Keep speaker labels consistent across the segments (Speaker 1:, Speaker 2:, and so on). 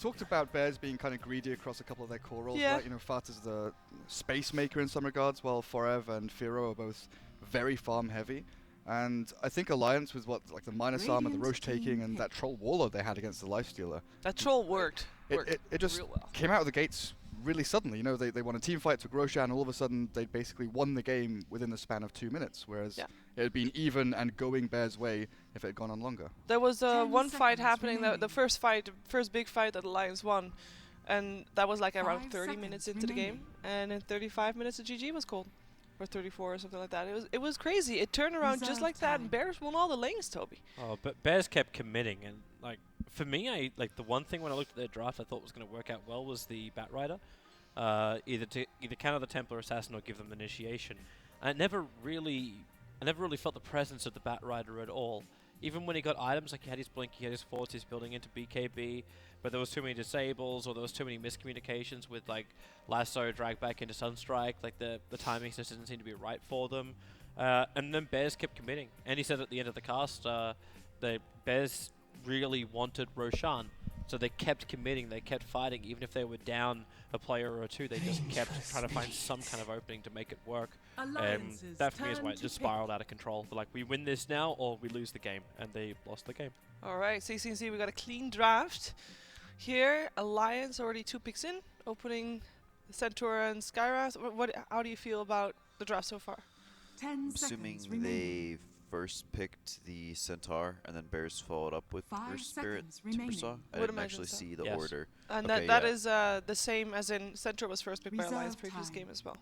Speaker 1: talked about Bears being kind of greedy across a couple of their core roles,
Speaker 2: Yeah.
Speaker 1: right? You know, Fat is the space maker in some regards, while Forever and Firo are both very farm heavy. And I think Alliance with like the minus armor, the Roche taking, and that Troll Warlord they had against the Lifestealer.
Speaker 2: That troll worked.
Speaker 1: It just
Speaker 2: real well.
Speaker 1: came out of the gates really suddenly. You know, they won a team fight, took Roshan, and all of a sudden they basically won the game within the span of 2 minutes, whereas it had been even and going Bears' way if it had gone on longer.
Speaker 2: There was one fight happening, the first big fight that Alliance won, and that was like around 30 minutes into the game, and in 35 minutes the GG was called. Or 34 or something like that. It was crazy. It turned around just like that, and Bears won all the lanes, Toby.
Speaker 3: Oh, but Bears kept committing, and like for me, the one thing when I looked at their draft I thought was going to work out well was the Batrider, either counter the Templar Assassin or give them initiation. And I never really felt the presence of the Batrider at all. Even when he got items, like he had his blink, he had his force, he's building into BKB, but there was too many disables or there was too many miscommunications with like Lasso drag back into Sunstrike, like the timing just didn't seem to be right for them. And then Bears kept committing. And he said at the end of the cast, the Bears really wanted Roshan, so they kept committing, they kept fighting, even if they were down a player or two, they just kept trying to find some kind of opening to make it work. And that for me is why it just spiraled out of control. They're like, we win this now or we lose the game, and they lost the game.
Speaker 2: Alright, so you can see we got a clean draft. Here, Alliance already 2 picks in, opening Centaur and Skyrath. How do you feel about the draft so far?
Speaker 4: I'm assuming they first picked the Centaur and then Bears followed up with First Spirit Timbersaw. I didn't actually see the order.
Speaker 2: And that is the same as in Centaur was first picked by Alliance previous game as well.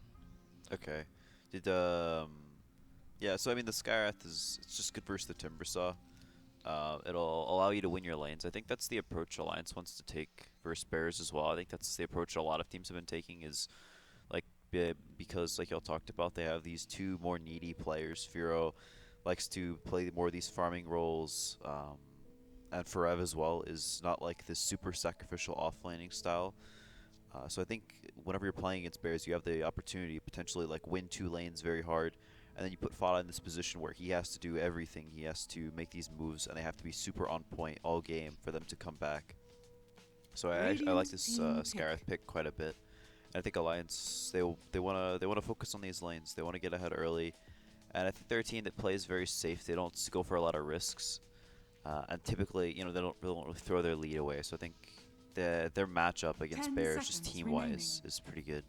Speaker 4: Okay. Yeah, so I mean the Skyrath it's just good versus the Timbersaw. It'll allow you to win your lanes. I think that's the approach Alliance wants to take versus Bears as well. I think that's the approach a lot of teams have been taking is like because like y'all talked about, they have these 2 more needy players. Firo likes to play more of these farming roles, and Forev as well is not like this super sacrificial off-laning style. So I think whenever you're playing against Bears, you have the opportunity to potentially like win 2 lanes very hard, and then you put Fada in this position where he has to do everything. He has to make these moves, and they have to be super on point all game for them to come back. So I like this Scarith pick quite a bit. And I think Alliance they wanna focus on these lanes. They want to get ahead early. And I think they're a team that plays very safe. They don't go for a lot of risks, and typically, you know, they don't really throw their lead away. So I think their matchup against Bears, just team-wise, is pretty good.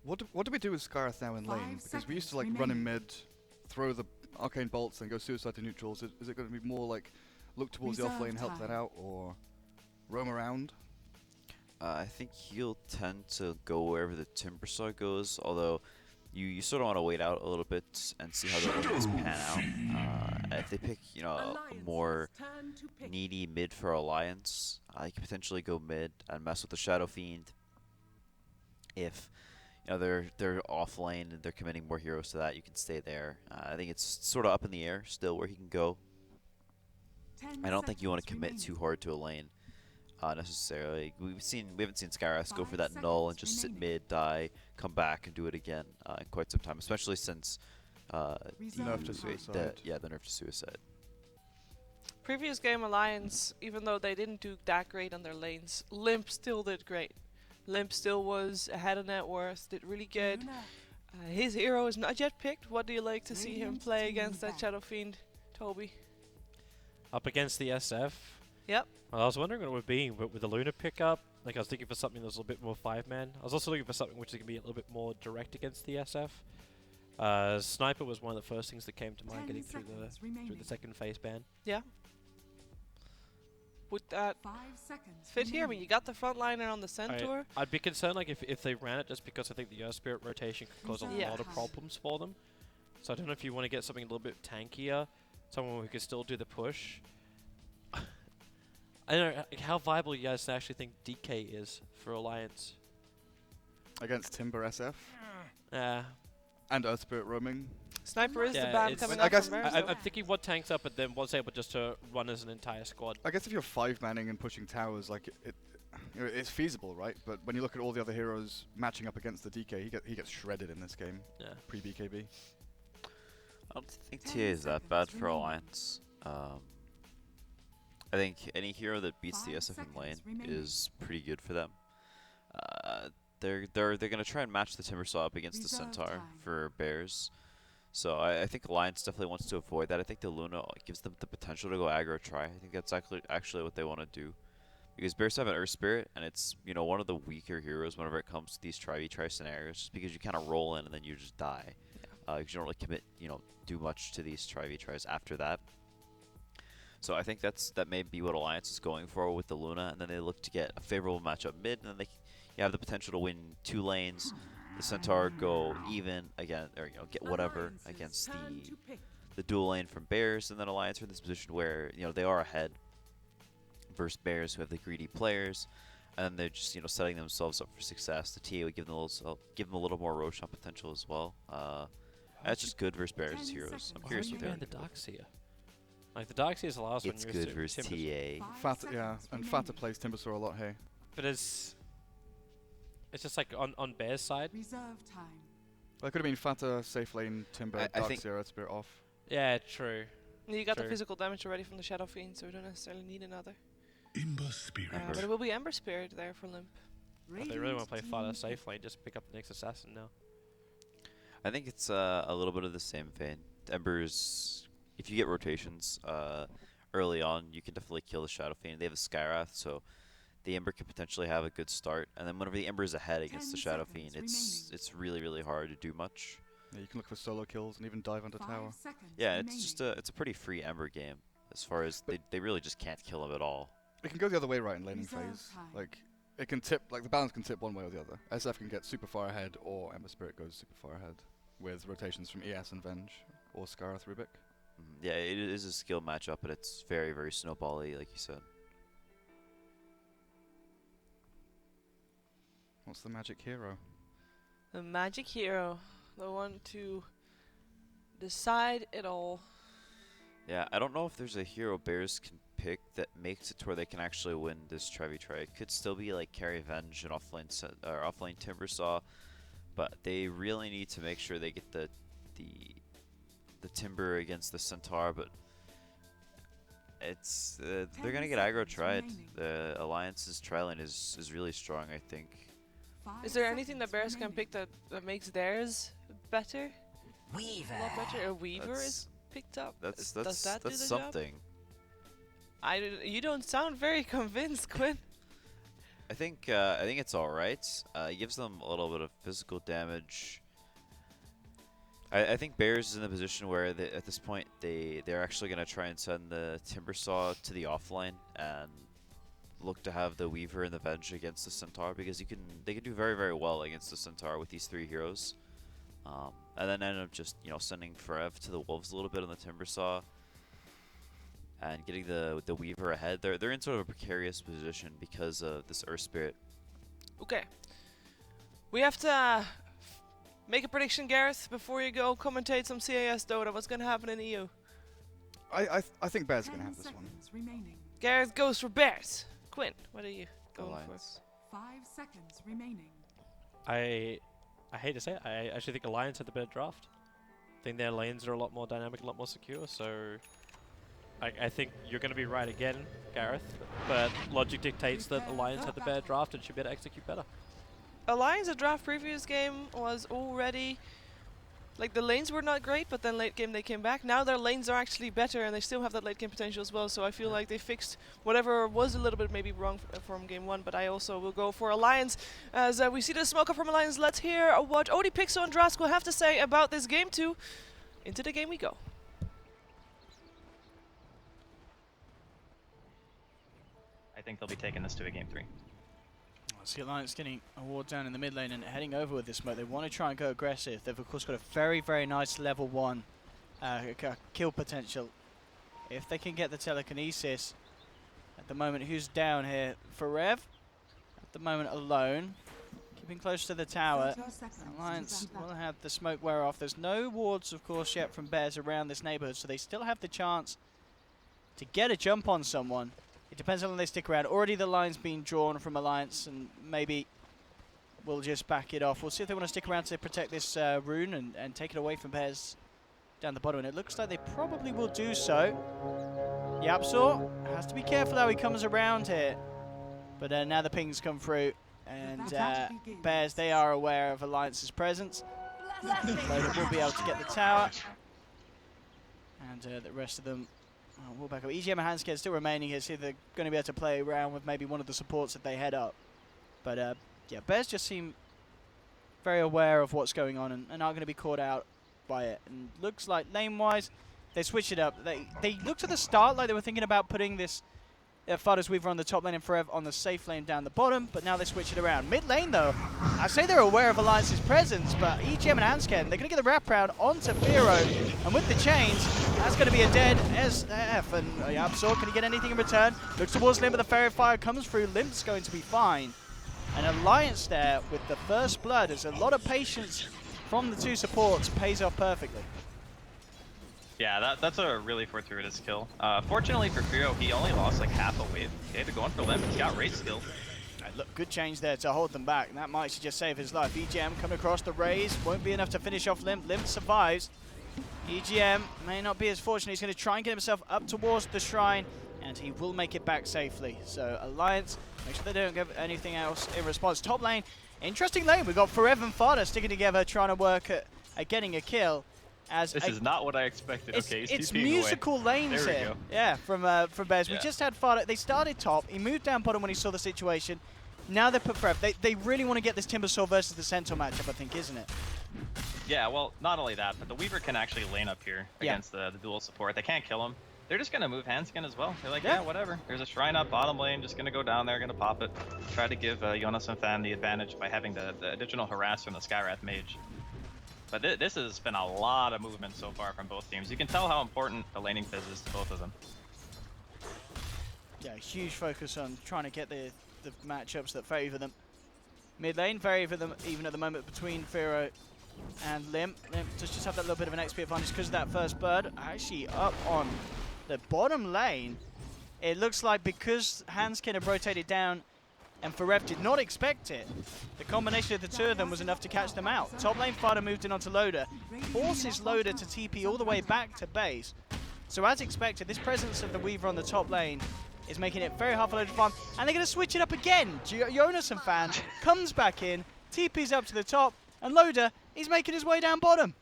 Speaker 1: What do we do with Scarith now in lane? Because we used to like run in mid, throw the arcane bolts, and go suicide to neutrals. Is it going to be more like look towards the off lane, help that out, or roam around?
Speaker 4: I think he'll tend to go wherever the Timbersaw goes, although you sort of want to wait out a little bit and see how the lanes pan out. If they pick, you know, a more needy mid for Alliance, you can potentially go mid and mess with the Shadow Fiend. If you know they're off lane and they're committing more heroes to that, you can stay there. I think it's sort of up in the air still where he can go. I don't think you want to commit too hard to a lane. Necessarily. We haven't seen Skyrath go for that null and just sit mid, die, come back and do it again in quite some time, especially since
Speaker 1: nerf to suicide.
Speaker 4: the nerf to suicide.
Speaker 2: Previous game Alliance, even though they didn't do that great on their lanes, Limp still did great. Limp still was ahead of net worth, did really good. His hero is not yet picked. What do you like to see him play against that Shadow Fiend, Toby?
Speaker 3: Up against the SF?
Speaker 2: Yep.
Speaker 3: Well, I was wondering what it would be with the Luna pickup. Like, I was thinking for something that was a little bit more 5-man. I was also looking for something which is going to be a little bit more direct against the SF. Sniper was one of the first things that came to mind getting through the second phase ban.
Speaker 2: Yeah. Would that fit here? I mean, you got the frontliner on the Centaur.
Speaker 3: I'd be concerned like if they ran it, just because I think the Earth Spirit rotation could cause a lot of problems for them. So I don't know if you want to get something a little bit tankier, someone who can still do the push. I don't know how viable you guys actually think DK is for Alliance
Speaker 1: Against Timber SF? And Earth Spirit roaming?
Speaker 2: Sniper is the ban coming
Speaker 1: I
Speaker 2: up
Speaker 1: guess
Speaker 2: from Bears,
Speaker 3: I'm thinking what tanks up and then what's able just to run as an entire squad.
Speaker 1: I guess if you're 5-manning and pushing towers, like you know, it's feasible, right? But when you look at all the other heroes matching up against the DK, he gets shredded in this game.
Speaker 3: Yeah.
Speaker 1: Pre-BKB.
Speaker 4: I don't think TA is that bad for Alliance. I think any hero that beats the SF in lane is pretty good for them. They're gonna try and match the Timbersaw up against the Centaur for Bears. So I think Alliance definitely wants to avoid that. I think the Luna gives them the potential to go aggro try. I think that's actually what they want to do. Because Bears have an Earth Spirit, and it's, you know, one of the weaker heroes whenever it comes to these try scenarios, just because you kind of roll in and then you just die. Because you don't really commit, you know, do much to these tries after that. So I think that may be what Alliance is going for with the Luna, and then they look to get a favorable matchup mid, and then you have the potential to win 2 lanes. The Centaur go even again, or you know, get whatever against the dual lane from Bears, and then Alliance are in this position where, you know, they are ahead versus Bears, who have the greedy players, and they're just, you know, setting themselves up for success. The TA would give them a little more Roshan potential as well. That's just good versus Bears heroes. I'm curious what they're
Speaker 3: the Darkseer. Like the Darkseer is the last one.
Speaker 4: It's good versus TA.
Speaker 1: Fata, yeah, and Fata plays Timbersaw a lot here.
Speaker 3: But it's just like on Bears' side.
Speaker 5: Reserve time.
Speaker 1: Well, it could have been Fata, safe lane, Timber,
Speaker 4: I think
Speaker 1: Darkseer, Red Spirit off.
Speaker 3: Yeah, true.
Speaker 2: You got the
Speaker 3: True.
Speaker 2: physical damage already from the Shadow Fiend, so we don't necessarily need another.
Speaker 6: Ember Spirit.
Speaker 2: But it will be Ember Spirit there for Limp.
Speaker 3: If they really want to play Fata safe lane, just pick up the next assassin now.
Speaker 4: I think it's a little bit of the same vein. Embers, if you get rotations early on, you can definitely kill the Shadow Fiend. They have a Skyrath, so the Ember could potentially have a good start. And then whenever the Ember is ahead against the Shadow Fiend, it's really, really hard to do much.
Speaker 1: Yeah, you can look for solo kills and even dive under tower.
Speaker 4: Yeah, it's a pretty free Ember game as far as they really just can't kill him at all.
Speaker 1: It can go the other way right in laning
Speaker 5: Reserve
Speaker 1: phase.
Speaker 5: time.
Speaker 1: Like, it can tip, like the balance can tip one way or the other. SF can get super far ahead, or Ember Spirit goes super far ahead, with rotations from ES and Venge, or Scarth Rubik.
Speaker 4: Yeah, it is a skill matchup, but it's very, very snowball-y, like you said.
Speaker 1: What's the magic hero?
Speaker 2: The magic hero. The one to decide it all.
Speaker 4: Yeah, I don't know if there's a hero Bears can pick that makes it to where they can actually win this try. It could still be like Carry Venge and offlane Timbersaw, but they really need to make sure they get the Timber against the Centaur. But it's they're gonna get aggro tried. The Alliance's tri lane is really strong, I think.
Speaker 2: Is there anything that Bears can pick that makes theirs better?
Speaker 7: Weaver.
Speaker 2: A lot better? A Weaver is picked up?
Speaker 4: Does
Speaker 2: that do the
Speaker 4: something.
Speaker 2: job? You don't sound very convinced, Quinn.
Speaker 4: I think it's all right. It gives them a little bit of physical damage. I think Bears is in the position where at this point they're actually gonna try and send the Timbersaw to the offlane and look to have the Weaver and the Venge against the Centaur, because they can do very, very well against the Centaur with these 3 heroes. And then end up just, you know, sending Forev to the Wolves a little bit on the Timbersaw and getting the Weaver ahead. They're in sort of a precarious position because of this Earth Spirit.
Speaker 2: Okay. We have to make a prediction, Gareth, before you go commentate some CAS Dota. What's going to happen in the EU?
Speaker 1: I think Bears are going to have this one.
Speaker 5: Remaining.
Speaker 2: Gareth goes for Bears. Quinn, what are you going
Speaker 4: Alliance.
Speaker 5: 5 seconds remaining.
Speaker 3: I hate to say it, I actually think Alliance had the better draft. I think their lanes are a lot more dynamic, a lot more secure, so I think you're going to be right again, Gareth, but logic dictates that Alliance had the better draft and should be able to execute better.
Speaker 2: Alliance, the draft previous game was already... Like, the lanes were not great, but then late game they came back. Now their lanes are actually better, and they still have that late game potential as well, so I feel like they fixed whatever was a little bit maybe wrong from game 1, but I also will go for Alliance. As we see the smoke up from Alliance, let's hear what Odie Pixel and Drask will have to say about this game 2. Into the game we go.
Speaker 8: I think they'll be taking this to a game 3.
Speaker 9: I see Alliance getting a ward down in the mid lane and heading over with this smoke. They want to try and go aggressive. They've of course got a very, very nice level 1 kill potential. If they can get the telekinesis. At the moment, who's down here? Forev. At the moment, alone. Keeping close to the tower. Alliance will have the smoke wear off. There's no wards, of course, yet from Bears around this neighborhood, so they still have the chance to get a jump on someone. It depends on how long they stick around. Already the line's been drawn from Alliance, and maybe we'll just back it off. We'll see if they want to stick around to protect this rune and take it away from Bears down the bottom. And it looks like they probably will do so. Yapsor has to be careful how he comes around here. But now the pings come through, and Bears, they are aware of Alliance's presence. Loader will be able to get the tower. And the rest of them will back up. EGM and Hanskin still remaining here, so they're going to be able to play around with maybe one of the supports that they head up. But yeah, Bears just seem very aware of what's going on and aren't going to be caught out by it. And looks like lane-wise, they switched it up. They looked at the start like they were thinking about putting this Fighters Weaver on the top lane and Forever on the safe lane down the bottom, but now they switch it around. Mid lane, though, I say they're aware of Alliance's presence, but EGM and Hansken, they're going to get the wraparound onto Firo, and with the chains, that's going to be a dead SF, and Absol, can he get anything in return? Looks towards Limp, but the Qualifier comes through. Limp's going to be fine. And Alliance there with the first blood, as a lot of patience from the two supports pays off perfectly.
Speaker 8: Yeah, that's a really fortuitous kill. Fortunately for Firo, he only lost like half a wave. He had to go in for Limp. He's got raid skill.
Speaker 9: Look, good change there to hold them back, and that might just save his life. EGM coming across the raise, won't be enough to finish off Limp. Limp survives. EGM may not be as fortunate. He's going to try and get himself up towards the shrine, and he will make it back safely. So Alliance, make sure they don't give anything else in response. Top lane, interesting lane. We've got Forever and Fada sticking together, trying to work at getting a kill. As
Speaker 8: this is not what I expected. Okay,
Speaker 9: it's musical lanes
Speaker 8: there we
Speaker 9: here.
Speaker 8: go.
Speaker 9: Yeah, from Bears.
Speaker 8: Yeah.
Speaker 9: We just had Fada. They started top. He moved down bottom when he saw the situation. Now they put Forever. They really want to get this Timbersaw versus the Centaur matchup, I think, isn't it?
Speaker 8: Yeah, well, not only that, but the Weaver can actually lane up here against the dual support. They can't kill him. They're just going to move Hanskin as well. They're like, yeah, whatever. There's a shrine up bottom lane, just going to go down there, going to pop it. Try to give Jonas and Fan the advantage by having the additional harass from the Skyrath Mage. But this has been a lot of movement so far from both teams. You can tell how important the laning phase is to both of them.
Speaker 9: Yeah, huge focus on trying to get the matchups that favour them. Mid lane, favour them even at the moment between Firo and Limp. Limp does just have that little bit of an XP advantage because of that first bird. Actually up on the bottom lane, it looks like because Hanskin have rotated down and Forev did not expect it, the combination of the two of them was enough to catch them out. Top lane Fada moved in onto Loader, forces Loader to TP all the way back to base. So as expected, this presence of the Weaver on the top lane is making it very hard for Loader to farm, and they're going to switch it up again. Jonas and Fan comes back in, TP's up to the top, and Loader, he's making his way down bottom.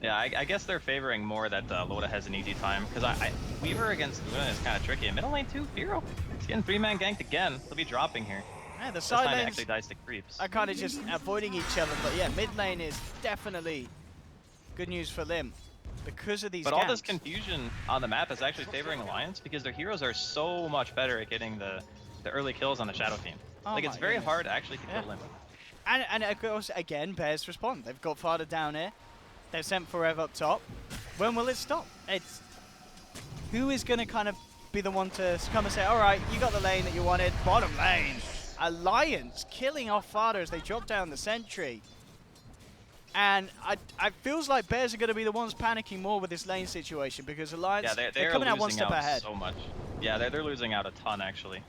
Speaker 8: Yeah, I guess they're favoring more that Loda has an easy time, because Weaver against Luna is kind of tricky. In middle lane too, Firo. He's getting 3-man ganked again. He'll be dropping here.
Speaker 9: Yeah, the side lanes
Speaker 8: actually dies to creeps.
Speaker 9: are kind of just avoiding each other, but yeah, mid lane is definitely good news for Lim because of these
Speaker 8: But
Speaker 9: ganks.
Speaker 8: all this confusion on the map is actually favoring Alliance because their heroes are so much better at getting the early kills on the Shadow team.
Speaker 9: Oh
Speaker 8: like, it's very hard actually to kill Lim.
Speaker 9: And of course, again, Bears respond. They've got Fada down here. They've sent Forever up top. When will it stop? It's who is going to kind of be the one to come and say, all right, you got the lane that you wanted, bottom lane. Alliance killing off Fada as they drop down the sentry. And I feels like Bears are going to be the ones panicking more with this lane situation because Alliance, they're coming out one step ahead.
Speaker 8: So much. Yeah, they're losing out a ton actually.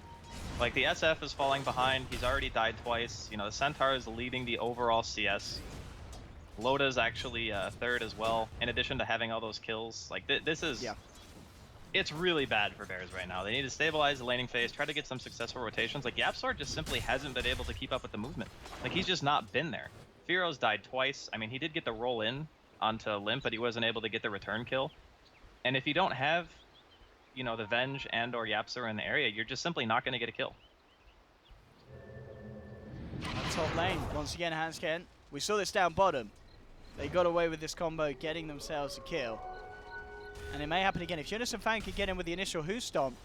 Speaker 8: Like the SF is falling behind. He's already died twice. You know, the Centaur is leading the overall CS. Loda's actually third as well, in addition to having all those kills. Like, this is... Yeah. It's really bad for Bears right now. They need to stabilize the laning phase, try to get some successful rotations. Like, Yapsar just simply hasn't been able to keep up with the movement. Like, he's just not been there. Firo's died twice. I mean, he did get the roll in onto Limp, but he wasn't able to get the return kill. And if you don't have, you know, the Venge and or Yapsar in the area, you're just simply not going to get a kill.
Speaker 9: On top lane, once again, Hansken. We saw this down bottom. They got away with this combo, getting themselves a kill. And it may happen again. If Jonas and Fan could get in with the initial Who Stomp,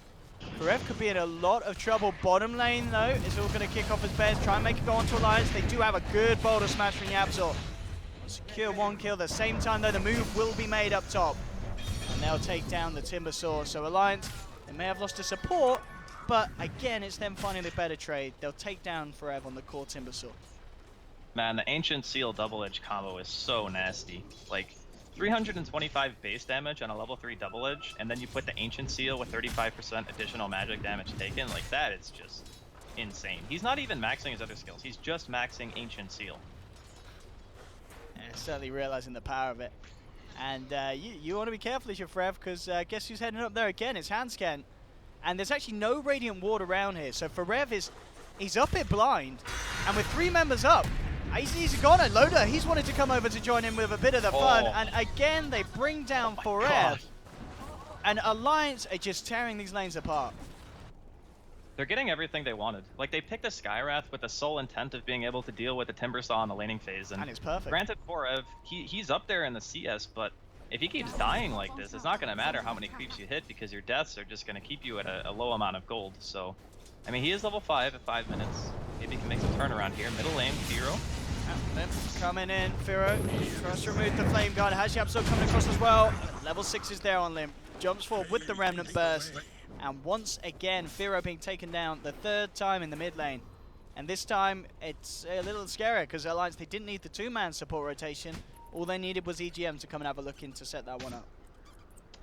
Speaker 9: Forev could be in a lot of trouble. Bottom lane, though, is all going to kick off as Bears. Try and make it go onto Alliance. They do have a good boulder smash from Yapsor. Secure one kill. At the same time, though, the move will be made up top. And they'll take down the Timbersaw. So Alliance, they may have lost a support, but again, it's them finding the better trade. They'll take down Forev on the core Timbersaw.
Speaker 8: Man, the Ancient Seal double-edge combo is so nasty. Like, 325 base damage on a level 3 double-edge, and then you put the Ancient Seal with 35% additional magic damage taken. Like, that is just insane. He's not even maxing his other skills. He's just maxing Ancient Seal.
Speaker 9: Yeah, certainly realizing the power of it. And you want to be careful as your Frev, because guess who's heading up there again? It's Hansken. And there's actually no Radiant Ward around here. So Forev he's up here blind. And with 3 members up, he's a goner. Loda, he's wanted to come over to join in with a bit of the fun. And again, they bring down Forev. And Alliance are just tearing these lanes apart.
Speaker 8: They're getting everything they wanted. Like, they picked a Skywrath with the sole intent of being able to deal with the Timbersaw in the laning phase. And
Speaker 9: it's perfect.
Speaker 8: Granted, Forev, he's up there in the CS, but if he keeps dying like this, it's not going to matter how many creeps you hit, because your deaths are just going to keep you at a low amount of gold. So, I mean, he is level 5 at 5 minutes. Maybe he can make some turnaround here. Middle lane, Firo.
Speaker 9: Coming in, Firo tries to remove the Flame Guard. Has Yapso coming across as well. Level 6 is there on Limp. Jumps forward with the Remnant Burst. And once again, Firo being taken down the 3rd time in the mid lane. And this time, it's a little scary, because Alliance, they didn't need the 2-man support rotation. All they needed was EGM to come and have a look in to set that one up.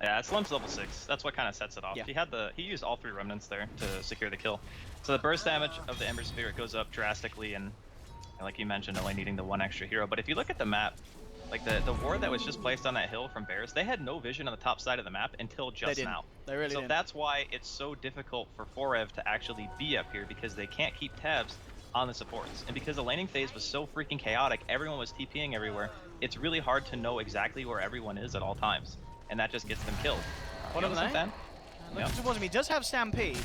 Speaker 8: Yeah, it's Limp's level 6. That's what kind of sets it off.
Speaker 9: Yeah.
Speaker 8: He used all 3 remnants there to secure the kill. So the burst damage of the Ember Spirit goes up drastically, and like you mentioned, only needing the 1 extra hero. But if you look at the map, like the ward that was just placed on that hill from Bears, they had no vision on the top side of the map until just now.
Speaker 9: They really
Speaker 8: didn't. That's why it's so difficult for Forev to actually be up here, because they can't keep tabs on the supports. And because the laning phase was so freaking chaotic, everyone was TPing everywhere, it's really hard to know exactly where everyone is at all times. And that just gets them killed.
Speaker 9: What am I? Looking towards him, he does have Stampede.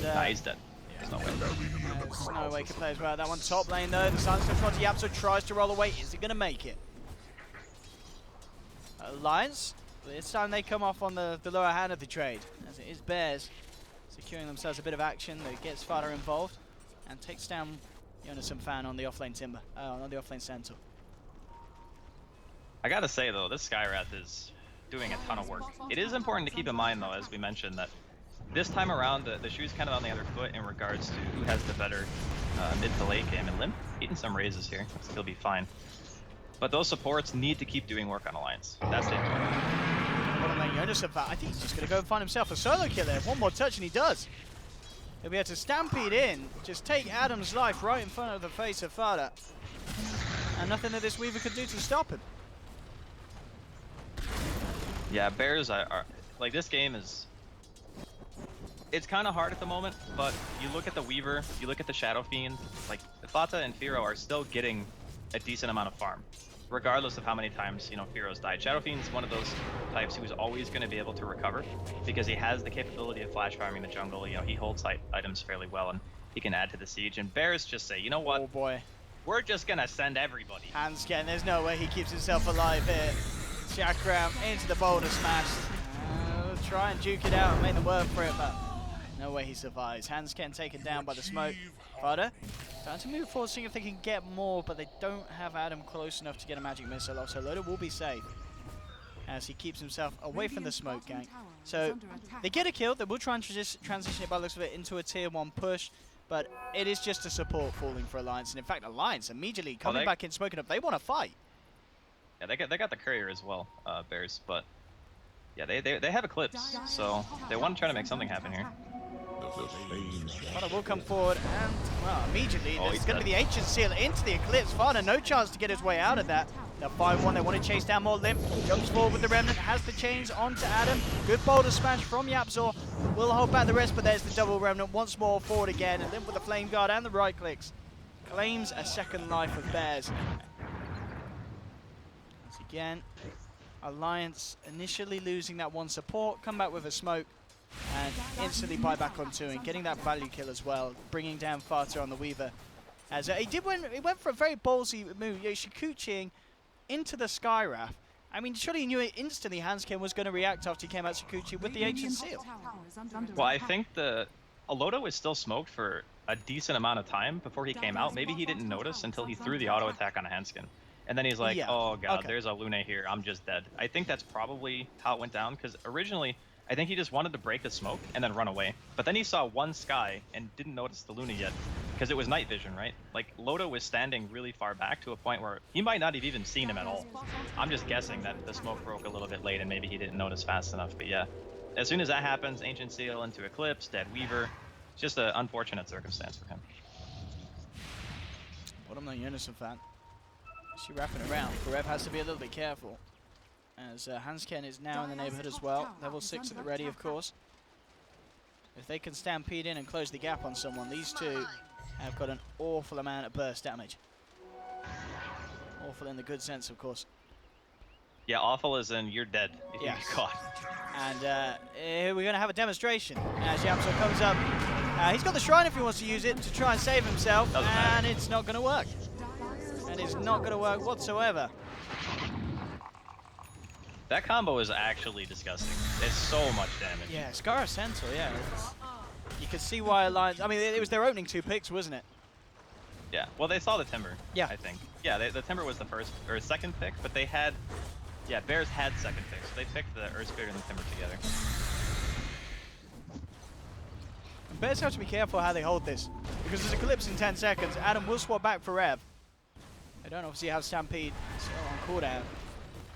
Speaker 8: Nah, he's dead. There's no way.
Speaker 9: There's no way he can play as well. That one top lane though, the silence comes onto Yapso, tries to roll away. Is he going to make it? Alliance, this time they come off on the lower hand of the trade, as it is Bears securing themselves a bit of action that gets Fada involved and takes down Jonas and Fan on the offlane Timber, on the offlane Centaur.
Speaker 8: I gotta say though, this Skywrath is doing a ton of work. It is important to keep in mind though, as we mentioned, that this time around the shoe's kind of on the other foot in regards to who has the better mid to late game. And Limp eating some raises here, he'll be fine. But those supports need to keep doing work on Alliance. That's it.
Speaker 9: I think he's just going to go and find himself a solo kill there. One more touch and he does. He'll be able to stampede in, just take Adam's life right in front of the face of Fada. And nothing that this Weaver could do to stop him.
Speaker 8: Yeah, Bears are like, this game is... It's kind of hard at the moment, but you look at the Weaver, you look at the Shadow Fiend, like, Fata and Firo are still getting a decent amount of farm, regardless of how many times, you know, Firo's died. Shadow Fiend's one of those types who's always going to be able to recover, because he has the capability of flash farming the jungle. You know, he holds items fairly well, and he can add to the siege. And Bears just say, you know what?
Speaker 9: Oh boy.
Speaker 8: We're just going to send everybody.
Speaker 9: Hansken, there's no way he keeps himself alive here. Chakram into the boulder smash. Try and duke it out and make them work for it, but no way he survives. Hansken taken down by the smoke. Fada trying to move forward, seeing if they can get more, but they don't have Adam close enough to get a magic missile off, so Loda will be safe as he keeps himself away from the smoke gang. So they get a kill. They will try and transition it by the looks of it into a tier 1 push, but it is just a support falling for Alliance. And in fact, Alliance immediately coming back in, smoking up. They want to fight.
Speaker 8: Yeah, they got the courier as well, Bears, but yeah, they have Eclipse, so they want to try to make something happen here.
Speaker 9: Fada will come forward, and well, immediately there's going to be the Ancient Seal into the Eclipse. Fada no chance to get his way out of that. They'll find one. They want to chase down more Limp. Jumps forward with the Remnant, has the chains onto Adam. Good boulder smash from Yapzor. Will hold back the rest, but there's the double Remnant once more forward again. And Limp with the Flame Guard and the right clicks claims a second life of Bears. Once again, Alliance initially losing that one support, come back with a smoke, and instantly buy back on 2 and getting that value kill as well, bringing down Fata on the Weaver. As he went for a very ballsy move, Shikuchiing into the Skywrath. I mean, surely he knew it instantly Hansken was going to react after he came out Shikuchi with the Ancient Seal.
Speaker 8: Well, I think Aloda was still smoked for a decent amount of time before he came out. Maybe he didn't notice until he threw the auto attack on Hansken. And then he's like, oh god, there's a Lune here, I'm just dead. I think that's probably how it went down, because originally, I think he just wanted to break the smoke and then run away. But then he saw one sky and didn't notice the Luna yet, because it was night vision, right? Like, Loda was standing really far back to a point where he might not have even seen him at all. I'm just guessing that the smoke broke a little bit late and maybe he didn't notice fast enough, but yeah. As soon as that happens, Ancient Seal into Eclipse, dead Weaver. It's just an unfortunate circumstance for him.
Speaker 9: What am I, Unison fan? She's wrapping around. Rev has to be a little bit careful, as Hansken is now in the neighborhood as well. Level 6 at the ready, of course. If they can stampede in and close the gap on someone, these two have got an awful amount of burst damage. Awful in the good sense, of course.
Speaker 8: Yeah, awful as in you're dead if you get caught.
Speaker 9: And we're going to have a demonstration as Yamso comes up. He's got the Shrine if he wants to use it to try and save himself, and it's not going to work. And it's not going to work whatsoever.
Speaker 8: That combo is actually disgusting. It's so much damage.
Speaker 9: Yeah, Scar Centaur, yeah. You could see why Alliance... I mean, it was their opening 2 picks, wasn't it?
Speaker 8: Yeah, well, they saw the Timber,
Speaker 9: yeah.
Speaker 8: I think. Yeah, the Timber was the first, or second pick, but they had... Yeah, Bears had second pick, so they picked the Earth Spirit and the Timber together.
Speaker 9: And Bears have to be careful how they hold this, because there's a Eclipse in 10 seconds. Adam will swap back for Rev. They don't obviously have Stampede still on cooldown.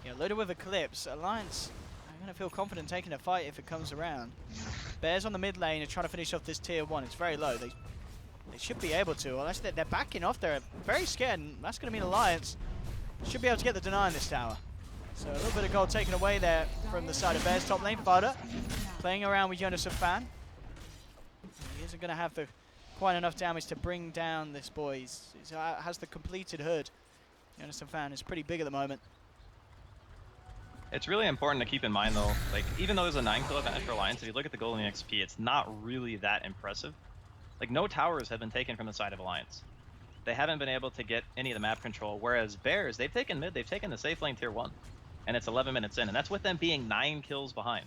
Speaker 9: Yeah, loaded with Eclipse. Alliance are going to feel confident taking a fight if it comes around. Bears on the mid lane are trying to finish off this tier 1. It's very low. They should be able to, unless they're backing off. They're very scared, and that's going to mean Alliance should be able to get the deny in this tower. So a little bit of gold taken away there from the side of Bears top lane. Fada playing around with Jonas of Fan. He isn't going to have quite enough damage to bring down this boy. He has the completed hood. Jonas of Fan is pretty big at the moment.
Speaker 8: It's really important to keep in mind, though, like, even though there's a 9-kill advantage for Alliance, if you look at the golden XP, it's not really that impressive. Like, no towers have been taken from the side of Alliance. They haven't been able to get any of the map control, whereas Bears, they've taken mid, they've taken the safe lane tier 1, and it's 11 minutes in, and that's with them being 9 kills behind.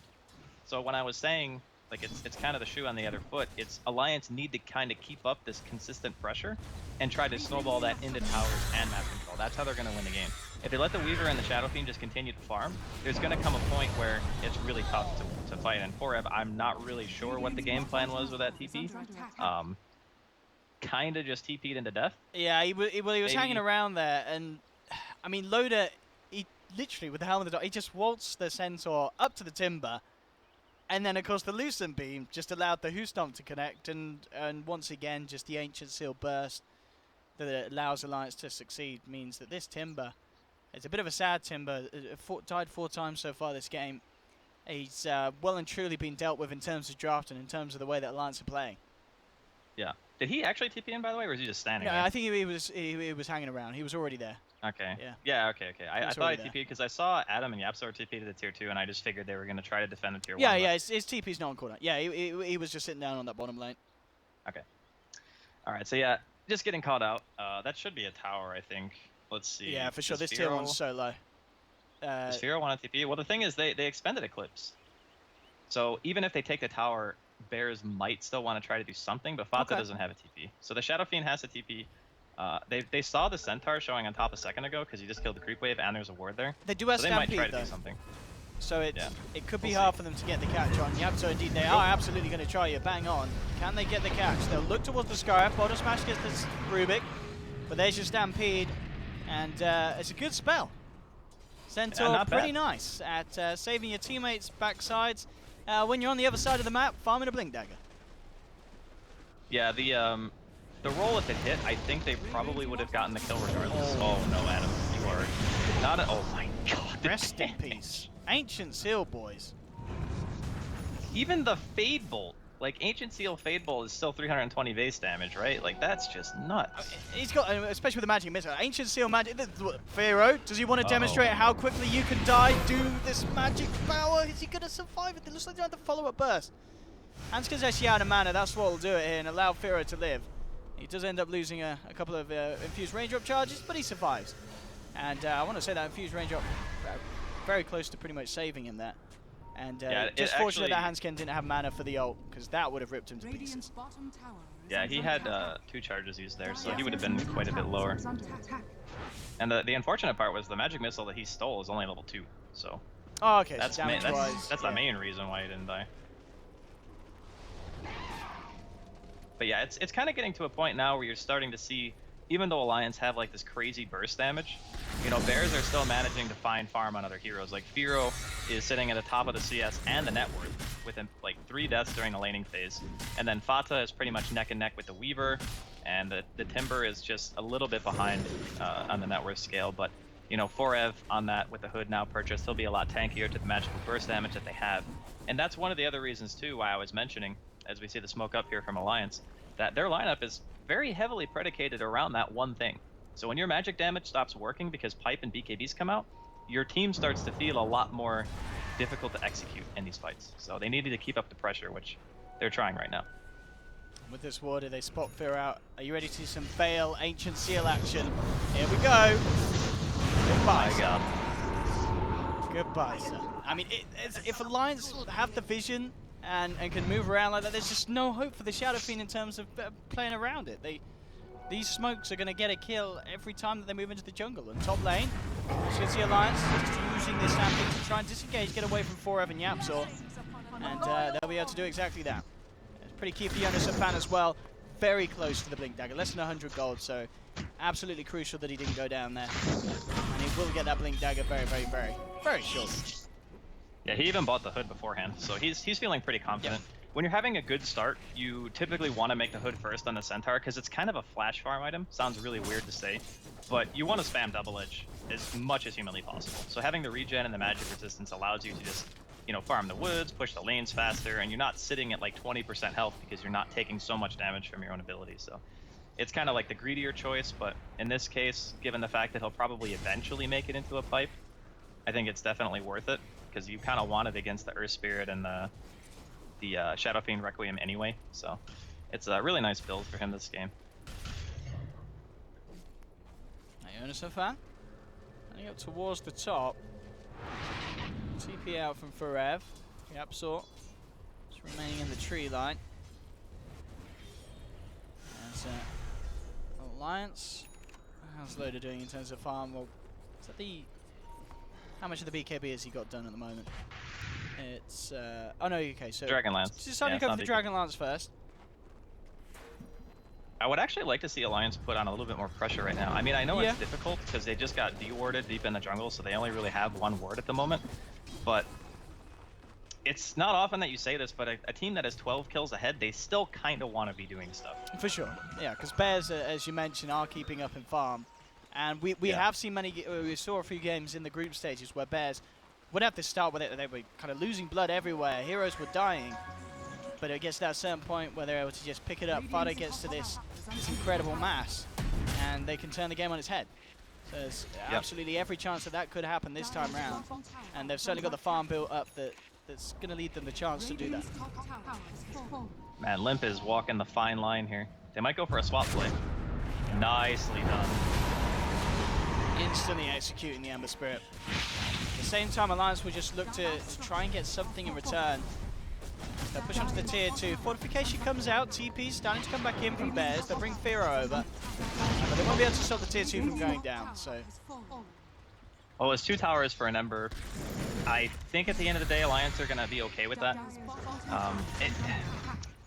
Speaker 8: So when I was saying, like, it's kind of the shoe on the other foot, it's Alliance need to kind of keep up this consistent pressure and try to snowball that into towers and map control. That's how they're going to win the game. If they let the Weaver and the Shadow Fiend just continue to farm, there's going to come a point where it's really tough to fight. And for Ev, I'm not really sure what the game plan was with that TP. Kind of just TP'd into death.
Speaker 9: Yeah, he was hanging around there, and I mean, Loda, he literally, with the Helm of the Dog, he just waltzed the Centaur up to the Timber, and then, of course, the Lucent Beam just allowed the Who Stomp to connect, and once again, just the Ancient Seal burst that allows Alliance to succeed means that this Timber, it's a bit of a sad Timber, died 4 times so far this game. He's well and truly been dealt with in terms of draft and in terms of the way that Alliance are playing.
Speaker 8: Yeah. Did he actually TP in, by the way, or was he just standing there?
Speaker 9: I think he was hanging around. He was already there.
Speaker 8: Okay.
Speaker 9: Yeah.
Speaker 8: Yeah, okay. I thought he TP'd because I saw Adam and Yapsor TP to the tier 2, and I just figured they were going to try to defend the tier 1.
Speaker 9: Yeah, his TP's not on cooldown. Yeah, he was just sitting down on that bottom lane.
Speaker 8: Okay. Alright, so yeah, just getting caught out. That should be a tower, I think. Let's see.
Speaker 9: Yeah, for sure. This tier 1's so low.
Speaker 8: Does Firo want to TP? Well, the thing is, they expended Eclipse. So even if they take the tower, Bears might still want to try to do something, but Fata doesn't have a TP. So the Shadow Fiend has a TP. They saw the Centaur showing on top a second ago because he just killed the creep wave and there's a ward there.
Speaker 9: They do have
Speaker 8: so
Speaker 9: Stampede,
Speaker 8: they might try to
Speaker 9: though.
Speaker 8: do something.
Speaker 9: So it could be hard for them to get the catch on. So indeed, they are absolutely going to try you. Bang on. Can they get the catch? They'll look towards the Scarab. Bottom Smash gets this Rubik. But there's your Stampede. And it's a good spell. Centaur, pretty nice at saving your teammates' backsides. When you're on the other side of the map, farming a Blink Dagger.
Speaker 8: Yeah, the roll if it hit, I think they probably would have gotten the kill regardless. Oh no, Adam, you are not a... Oh my god.
Speaker 9: Rest in peace. Ancient Seal, boys.
Speaker 8: Even the Fade Bolt, like Ancient Seal Fade Bolt is still 320 base damage, right? Like that's just nuts.
Speaker 9: He's got, especially with the magic missile, Ancient Seal magic. Pharaoh, does he want to demonstrate how quickly you can die? Do this magic power? Is he going to survive it? It looks like they have the follow-up burst. Hansken's actually out of mana. That's what will do it here and allow Pharaoh to live. He does end up losing a couple of infused raindrop charges, but he survives. And I want to say that infused raindrop very close to pretty much saving him there. And just fortunate that Hansken didn't have mana for the ult, because that would have ripped him to pieces.
Speaker 8: Yeah, he had 2 charges used there, so he would have been quite a bit lower. And the unfortunate part was the magic missile that he stole is only level 2, so...
Speaker 9: Oh, okay,
Speaker 8: that's
Speaker 9: so
Speaker 8: that's the main reason why he didn't die. But yeah, it's kind of getting to a point now where you're starting to see, even though Alliance have like this crazy burst damage, you know, Bears are still managing to find farm on other heroes. Like Firo is sitting at the top of the CS and the net worth. within like 3 deaths during the laning phase. And then Fata is pretty much neck and neck with the Weaver, and the Timber is just a little bit behind on the net worth scale. But, you know, Forev on that with the Hood now purchased, he'll be a lot tankier to the magical burst damage that they have. And that's one of the other reasons, too, why I was mentioning, as we see the smoke up here from Alliance, that their lineup is very heavily predicated around that one thing. So when your magic damage stops working because Pipe and BKBs come out, your team starts to feel a lot more difficult to execute in these fights. So they needed to keep up the pressure, which they're trying right now.
Speaker 9: With this warder, they spot Fear out. Are you ready to see some Veil Ancient Seal action? Here we go. Goodbye,
Speaker 8: My
Speaker 9: sir.
Speaker 8: God.
Speaker 9: Goodbye, sir. I mean, if Alliance have the vision and can move around like that, there's just no hope for the Shadow Fiend in terms of playing around it. These smokes are going to get a kill every time that they move into the jungle. And top lane, you can see Alliance just using this stampede to try and disengage, get away from Forever and Yapzor. And they'll be able to do exactly that. It's pretty key for Jonas Fan as well. Very close to the Blink Dagger, less than 100 gold, so absolutely crucial that he didn't go down there. And he will get that Blink Dagger very shortly.
Speaker 8: Yeah, he even bought the Hood beforehand, so he's feeling pretty confident. Yep. When you're having a good start, you typically want to make the Hood first on the Centaur, because it's kind of a flash farm item. Sounds really weird to say, but you want to spam double edge as much as humanly possible. So having the regen and the magic resistance allows you to just, you know, farm the woods, push the lanes faster, and you're not sitting at like 20% health because you're not taking so much damage from your own abilities. So it's kind of like the greedier choice, but in this case, given the fact that he'll probably eventually make it into a pipe, I think it's definitely worth it, because you kind of want it against the Earth Spirit and the Shadow Fiend Requiem anyway. So it's a really nice build for him this game.
Speaker 9: Jonas Fan, heading up towards the top. TP out from Forev. Yapzor just remaining in the tree line. As Alliance, how's Loader doing in terms of farm? Well, is that the... How much of the BKB has he got done at the moment? It's oh no, okay, so
Speaker 8: Dragonlance.
Speaker 9: Deciding to go for the Dragonlance first.
Speaker 8: I would actually like to see Alliance put on a little bit more pressure right now. I mean, I know it's difficult because they just got de-warded deep in the jungle, so they only really have one ward at the moment. But it's not often that you say this, but a team that has 12 kills ahead, they still kind of want to be doing stuff. For
Speaker 9: sure, yeah, because Bears, as you mentioned, are keeping up in farm. And we have seen we saw a few games in the group stages where Bears would have to start with it, they were kind of losing blood everywhere, heroes were dying, but it gets to that certain point where they're able to just pick it up. Fada gets to this incredible mass, and they can turn the game on its head. So there's absolutely every chance that could happen this time round, and they've certainly got the farm built up that's going to lead them the chance to do that.
Speaker 8: Man, Limp is walking the fine line here. They might go for a swap play. Nicely done.
Speaker 9: Instantly executing the Ember Spirit. At the same time, Alliance will just look to try and get something in return. They'll push onto the tier 2. Fortification comes out, TP's starting to come back in from Bears. They'll bring Fira over, but they won't be able to stop the tier 2 from going down, so...
Speaker 8: Well, it's 2 towers for an Ember. I think at the end of the day, Alliance are going to be okay with that.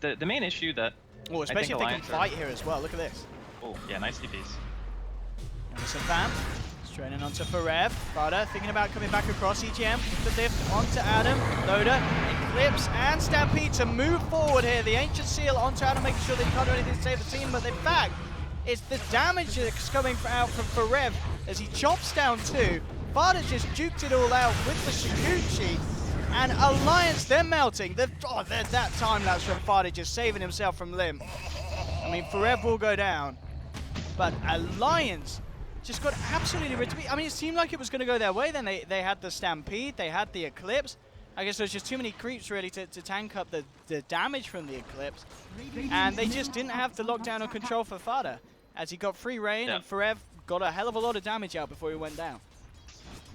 Speaker 8: The main issue that...
Speaker 9: Oh, especially if they can fight here as well, look at this.
Speaker 8: Oh, yeah, nice DPs.
Speaker 9: Some fam, straining onto Forev. Fada thinking about coming back across. EGM, the lift onto Adam. Loader, Eclipse, and Stampede to move forward here. The Ancient Seal onto Adam, making sure that he can't do anything to save the team, but in fact, it's the damage that's coming out from Forev as he chops down 2. Fada just juked it all out with the Shiguchi, and Alliance, they're melting. There's that time lapse from Fada just saving himself from Limp. I mean, Forev will go down, but Alliance just got absolutely rid of it. I mean, it seemed like it was going to go their way. Then they had the Stampede, they had the Eclipse. I guess there's just too many creeps really to tank up the damage from the Eclipse. And they just didn't have the lockdown or control for Fada, as he got free reign and Forev got a hell of a lot of damage out before he went down.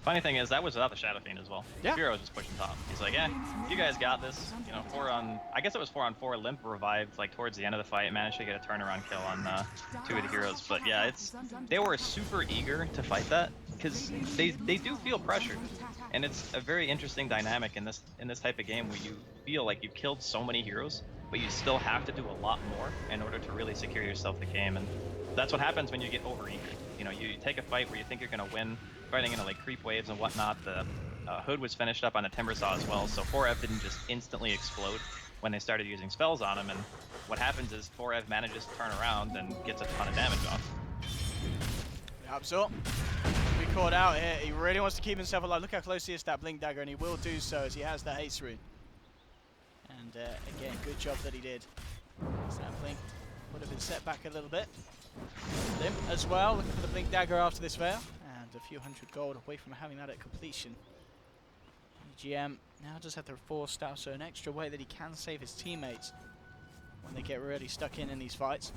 Speaker 8: Funny thing is, that was without the Shadow Fiend as well.
Speaker 9: Yeah.
Speaker 8: Firo was just pushing top. He's like, yeah, you guys got this. You know, I guess it was 4 on 4. Limp revived like towards the end of the fight, managed to get a turnaround kill on 2 of the heroes. But yeah, they were super eager to fight that because they do feel pressured, and it's a very interesting dynamic in this type of game where you feel like you've killed so many heroes, but you still have to do a lot more in order to really secure yourself the game. And that's what happens when you get over eager. You know, you take a fight where you think you're gonna win, fighting into like creep waves and whatnot. Hood was finished up on the Timber Saw as well, so 4F didn't just instantly explode when they started using spells on him, and what happens is 4F manages to turn around and gets a ton of damage off.
Speaker 9: Absor. Be caught out here. He really wants to keep himself alive. Look how close he is to that Blink Dagger, and he will do so as he has the haste rune. And again, good job that he did. That Blink would have been set back a little bit. Limp as well, looking for the Blink Dagger after this veil. And a few hundred gold away from having that at completion. EGM now just have the 4 staff, so an extra way that he can save his teammates when they get really stuck in these fights.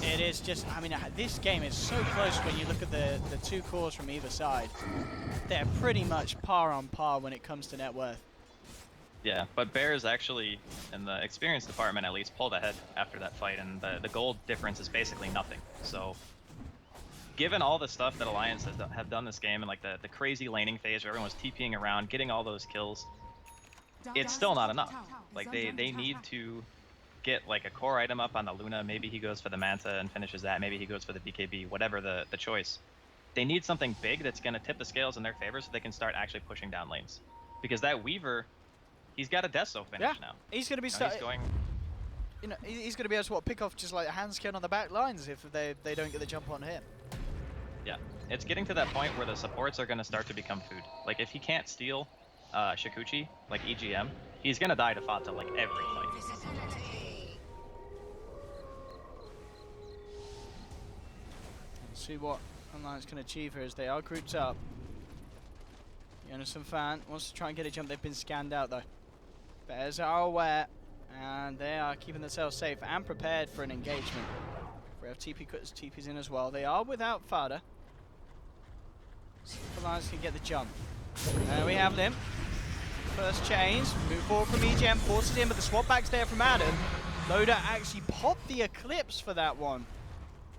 Speaker 9: It is just, I mean, this game is so close when you look at the 2 cores from either side. They're pretty much par on par when it comes to net worth.
Speaker 8: Yeah, but Bears actually, in the experience department at least, pulled ahead after that fight, and the gold difference is basically nothing. So, given all the stuff that Alliance have done this game, and like the crazy laning phase where everyone was TPing around, getting all those kills, it's still not enough. Like, they need to get like a core item up on the Luna. Maybe he goes for the Manta and finishes that. Maybe he goes for the BKB, whatever the choice. They need something big that's going to tip the scales in their favor so they can start actually pushing down lanes. Because that Weaver, he's got a Deso finish now.
Speaker 9: He's going to be
Speaker 8: he's going.
Speaker 9: You know, he's going to be able to pick off just like a hand scan on the back lines if they don't get the jump on him.
Speaker 8: Yeah, it's getting to that point where the supports are going to start to become food. Like if he can't steal Shikuchi, like EGM, he's going to die to Fata like every fight.
Speaker 9: See what Alliance can achieve here as they are grouped up. Jonas and Fan wants to try and get a jump. They've been scanned out though. Bears are aware and they are keeping themselves safe and prepared for an engagement. We have TP's in as well. They are without Fada. See if Alliance can get the jump. There we have them. First chains, move forward from EGM, forces in, but the swap back's there from Adam. Loda actually popped the Eclipse for that one.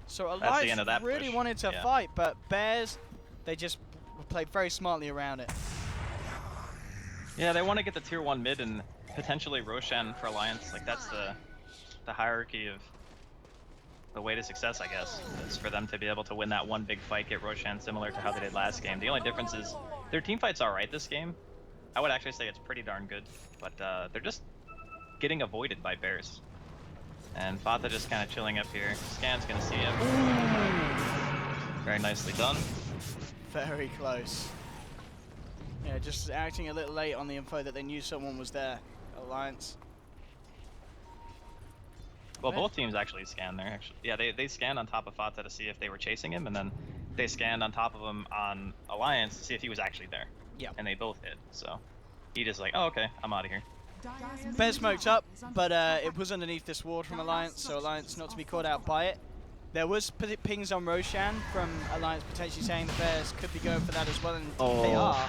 Speaker 9: So Alliance really wanted to fight, but Bears, they just played very smartly around it.
Speaker 8: Yeah, they want to get the tier 1 mid and potentially Roshan for Alliance. Like that's the hierarchy of the way to success, I guess. It's for them to be able to win that one big fight, get Roshan similar to how they did last game. The only difference is their team fight's alright this game. I would actually say it's pretty darn good, but they're just getting avoided by Bears. And Fata just kind of chilling up here. Scan's gonna see him. Very nicely done.
Speaker 9: Very close. Yeah, just acting a little late on the info that they knew someone was there. Alliance.
Speaker 8: Well, both teams actually scanned there. Actually, yeah, they scanned on top of Fata to see if they were chasing him, and then they scanned on top of him on Alliance to see if he was actually there.
Speaker 9: Yeah.
Speaker 8: And they both hit. So he just like, oh okay, I'm out of here.
Speaker 9: Bear smoked up, but it was underneath this ward from Alliance, so Alliance not to be caught out by it. There was pings on Roshan from Alliance potentially saying the Bears could be going for that as well, and they are.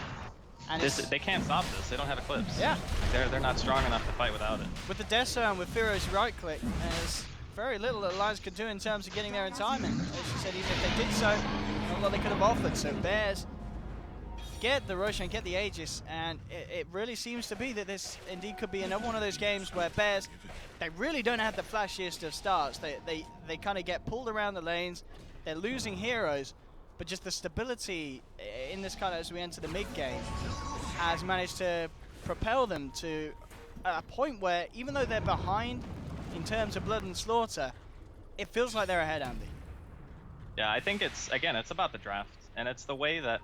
Speaker 9: And
Speaker 8: they can't stop this. They don't have Eclipse.
Speaker 9: Yeah.
Speaker 8: They're not strong enough to fight without it.
Speaker 9: With the Deso and with Firo's right click, there's very little that Alliance could do in terms of getting there in time. And as you said, even if they did so, not a lot they could have offered. So Bears get the Roshan, get the Aegis, and it really seems to be that this indeed could be another one of those games where Bears, they really don't have the flashiest of starts. They kind of get pulled around the lanes. They're losing heroes, but just the stability in this kind of as we enter the mid game has managed to propel them to a point where even though they're behind in terms of blood and slaughter, it feels like they're ahead, Andy.
Speaker 8: Yeah, I think it's about the draft, and it's the way that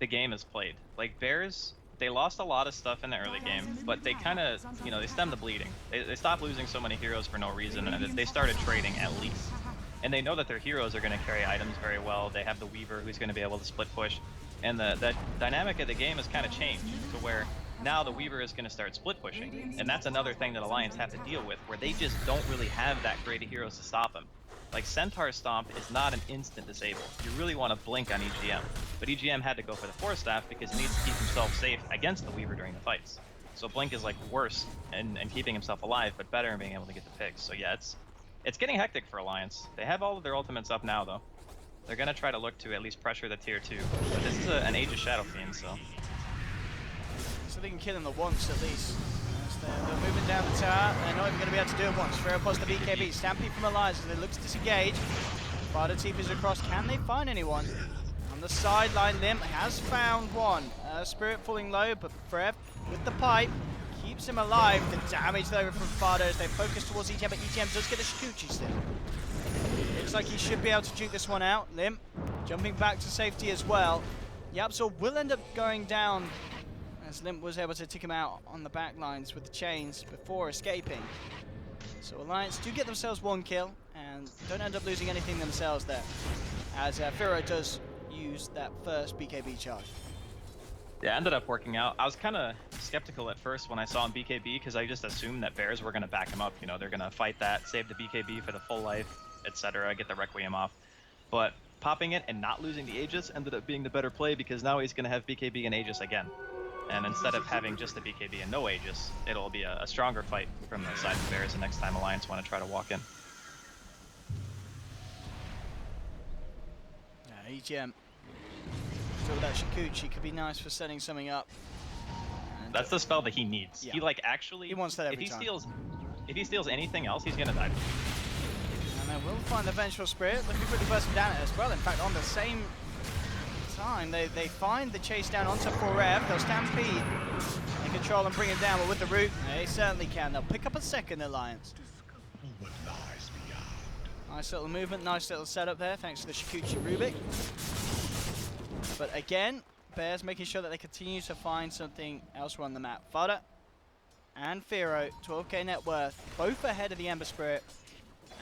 Speaker 8: the game is played. Like Bears, they lost a lot of stuff in the early game, but they kind of, they stemmed the bleeding. They stopped losing so many heroes for no reason, and they started trading at least. And they know that their heroes are going to carry items very well. They have the Weaver who's going to be able to split push. And the dynamic of the game has kind of changed to where now the Weaver is going to start split pushing. And that's another thing that Alliance have to deal with, where they just don't really have that great of heroes to stop him. Like Centaur Stomp is not an instant disable. You really want to blink on EGM. But EGM had to go for the Force Staff because he needs to keep himself safe against the Weaver during the fights. So Blink is like worse in keeping himself alive, but better in being able to get the picks. So yeah, it's getting hectic for Alliance. They have all of their ultimates up now though. They're going to try to look to at least pressure the tier 2. But this is an Age of Shadow Fiend, so
Speaker 9: they can kill him the once at least. They're moving down the tower. They're not even going to be able to do it once. Ferro plus the BKB. Stampede from Alliance as they look to disengage. Fada TPs across. Can they find anyone? the sideline. Limp has found one. Spirit falling low, but Frev with the pipe keeps him alive. The damage though from Fado as they focus towards ETM, but ETM does get a Shikuchi still. Looks like he should be able to juke this one out. Limp jumping back to safety as well. Yapzor will end up going down as Limp was able to take him out on the back lines with the chains before escaping. So Alliance do get themselves one kill and don't end up losing anything themselves there, as Firo does use that first BKB charge.
Speaker 8: Yeah, ended up working out. I was kind of skeptical at first when I saw him BKB because I just assumed that Bears were going to back him up. You know, they're going to fight that, save the BKB for the full life, etc., get the Requiem off. But popping it and not losing the Aegis ended up being the better play because now he's going to have BKB and Aegis again. And instead of having just the BKB and no Aegis, it'll be a stronger fight from the side of Bears the next time Alliance want to try to walk in.
Speaker 9: EGM. Still that Shikuchi could be nice for setting something up. And
Speaker 8: that's the spell that he needs.
Speaker 9: Yeah.
Speaker 8: He like actually.
Speaker 9: He wants that every time.
Speaker 8: If he steals anything else, he's gonna die.
Speaker 9: And they will find the Vengeful Spirit, looking pretty bursting down it as well. In fact, on the same time, they find the chase down onto Forev. They'll stampede and control and bring him down, but with the root, they certainly can. They'll pick up a second Alliance. Nice little movement, nice little setup there, thanks to the Shikuchi Rubik. But again, Bears making sure that they continue to find something elsewhere on the map. Fada and Firo, 12k net worth, both ahead of the Ember Spirit,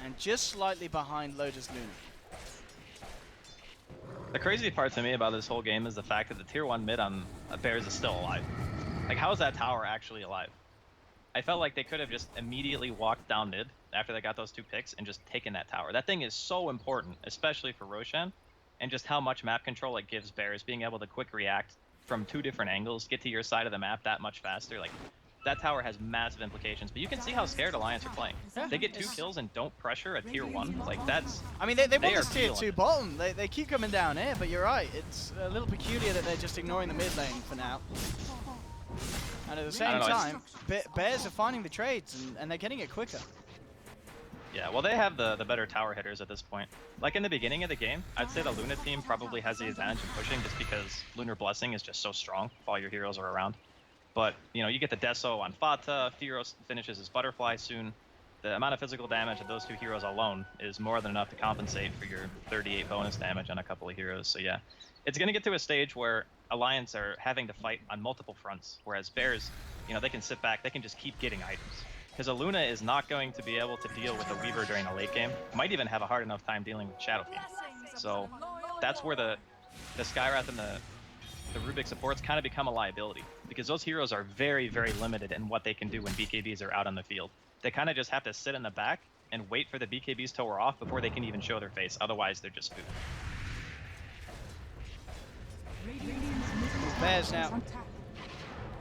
Speaker 9: and just slightly behind Loda's Luna.
Speaker 8: The crazy part to me about this whole game is the fact that the tier 1 mid on Bears is still alive. Like, how is that tower actually alive? I felt like they could have just immediately walked down mid after they got those 2 picks and just taken that tower. That thing is so important, especially for Roshan, and just how much map control it gives Bears, being able to quick react from 2 different angles, get to your side of the map that much faster. Like, that tower has massive implications, but you can see how scared Alliance are playing.
Speaker 9: Yeah,
Speaker 8: they get 2 kills and don't pressure a tier 1. Like, that's...
Speaker 9: I mean, they want
Speaker 8: are
Speaker 9: this tier
Speaker 8: feeling
Speaker 9: 2
Speaker 8: it.
Speaker 9: bottom. They keep coming down here, but you're right. It's a little peculiar that they're just ignoring the mid lane for now. And at the same
Speaker 8: know,
Speaker 9: time, Bears are finding the trades, and they're getting it quicker.
Speaker 8: Yeah, well, they have the better tower hitters at this point. Like, in the beginning of the game, I'd say the Luna team probably has the advantage in pushing just because Lunar Blessing is just so strong if all your heroes are around. But, you know, you get the Deso on Fata, Firos finishes his Butterfly soon. The amount of physical damage of those 2 heroes alone is more than enough to compensate for your 38 bonus damage on a couple of heroes. So yeah, it's going to get to a stage where Alliance are having to fight on multiple fronts, whereas Bears, you know, they can sit back, they can just keep getting items. Because a Luna is not going to be able to deal with a Weaver during a late game. Might even have a hard enough time dealing with Shadow Fiend. So that's where the Skywrath and the Rubik supports kind of become a liability, because those heroes are very, very limited in what they can do when BKBs are out on the field. They kind of just have to sit in the back and wait for the BKBs to wear off before they can even show their face. Otherwise, they're just food.
Speaker 9: Bears now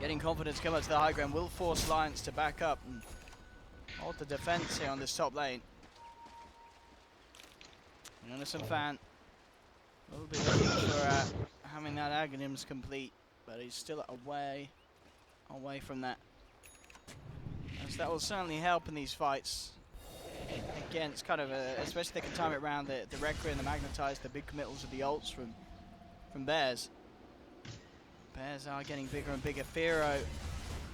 Speaker 9: getting confidence to come up to the high ground, will force Alliance to back up and hold the defense here on this top lane. Innocent Fan will be looking for having that Aghanims complete, but he's still away from that. As that will certainly help in these fights. Again, it's kind of especially they can time it around the Requiem, the Magnetize, the big committals of the ults from Bears. Bears are getting bigger and bigger. Firo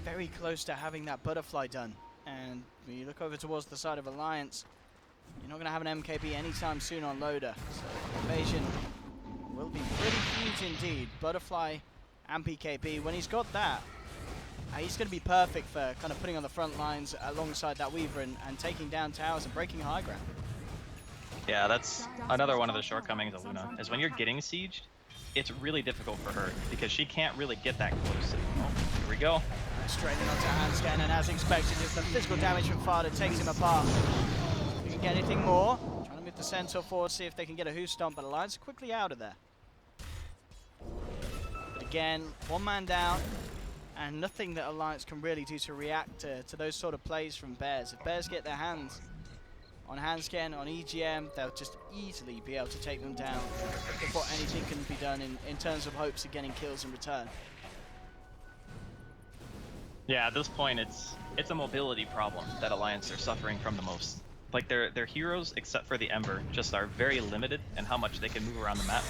Speaker 9: very close to having that Butterfly done. And when you look over towards the side of Alliance, you're not going to have an MKB anytime soon on Loda. So the invasion will be pretty huge indeed. Butterfly and PKB. When he's got that, he's going to be perfect for kind of putting on the front lines alongside that Weaver and taking down towers and breaking high ground.
Speaker 8: Yeah, that's another one of the shortcomings of Luna, is when you're getting sieged, it's really difficult for her because she can't really get that close. Oh, here we go.
Speaker 9: Straight in onto Handscan, and as expected, just the physical damage from Fada takes him apart. If you can get anything more, trying to move the Centaur forward, see if they can get a Who Stomp, but Alliance are quickly out of there. But again, 1 man down, and nothing that Alliance can really do to react to those sort of plays from Bears. If Bears get their hands on Handscan, on EGM, they'll just easily be able to take them down before anything can be done in terms of hopes of getting kills in return.
Speaker 8: Yeah, at this point, it's a mobility problem that Alliance are suffering from the most. Like, their heroes, except for the Ember, just are very limited in how much they can move around the map.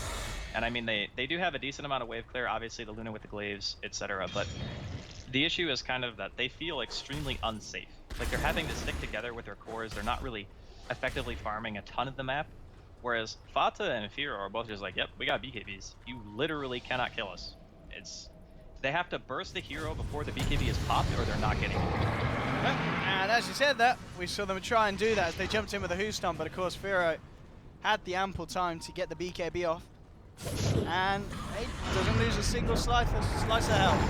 Speaker 8: And I mean, they do have a decent amount of wave clear, obviously the Luna with the glaives, etc. But the issue is kind of that they feel extremely unsafe. Like they're having to stick together with their cores. They're not really effectively farming a ton of the map. Whereas Fata and Firo are both just like, yep, we got BKBs. You literally cannot kill us. They have to burst the hero before the BKB is popped, or they're not getting it.
Speaker 9: And as you said that, we saw them try and do that as they jumped in with a Who Stomp, but of course Firo had the ample time to get the BKB off. And he doesn't lose a single slice of health.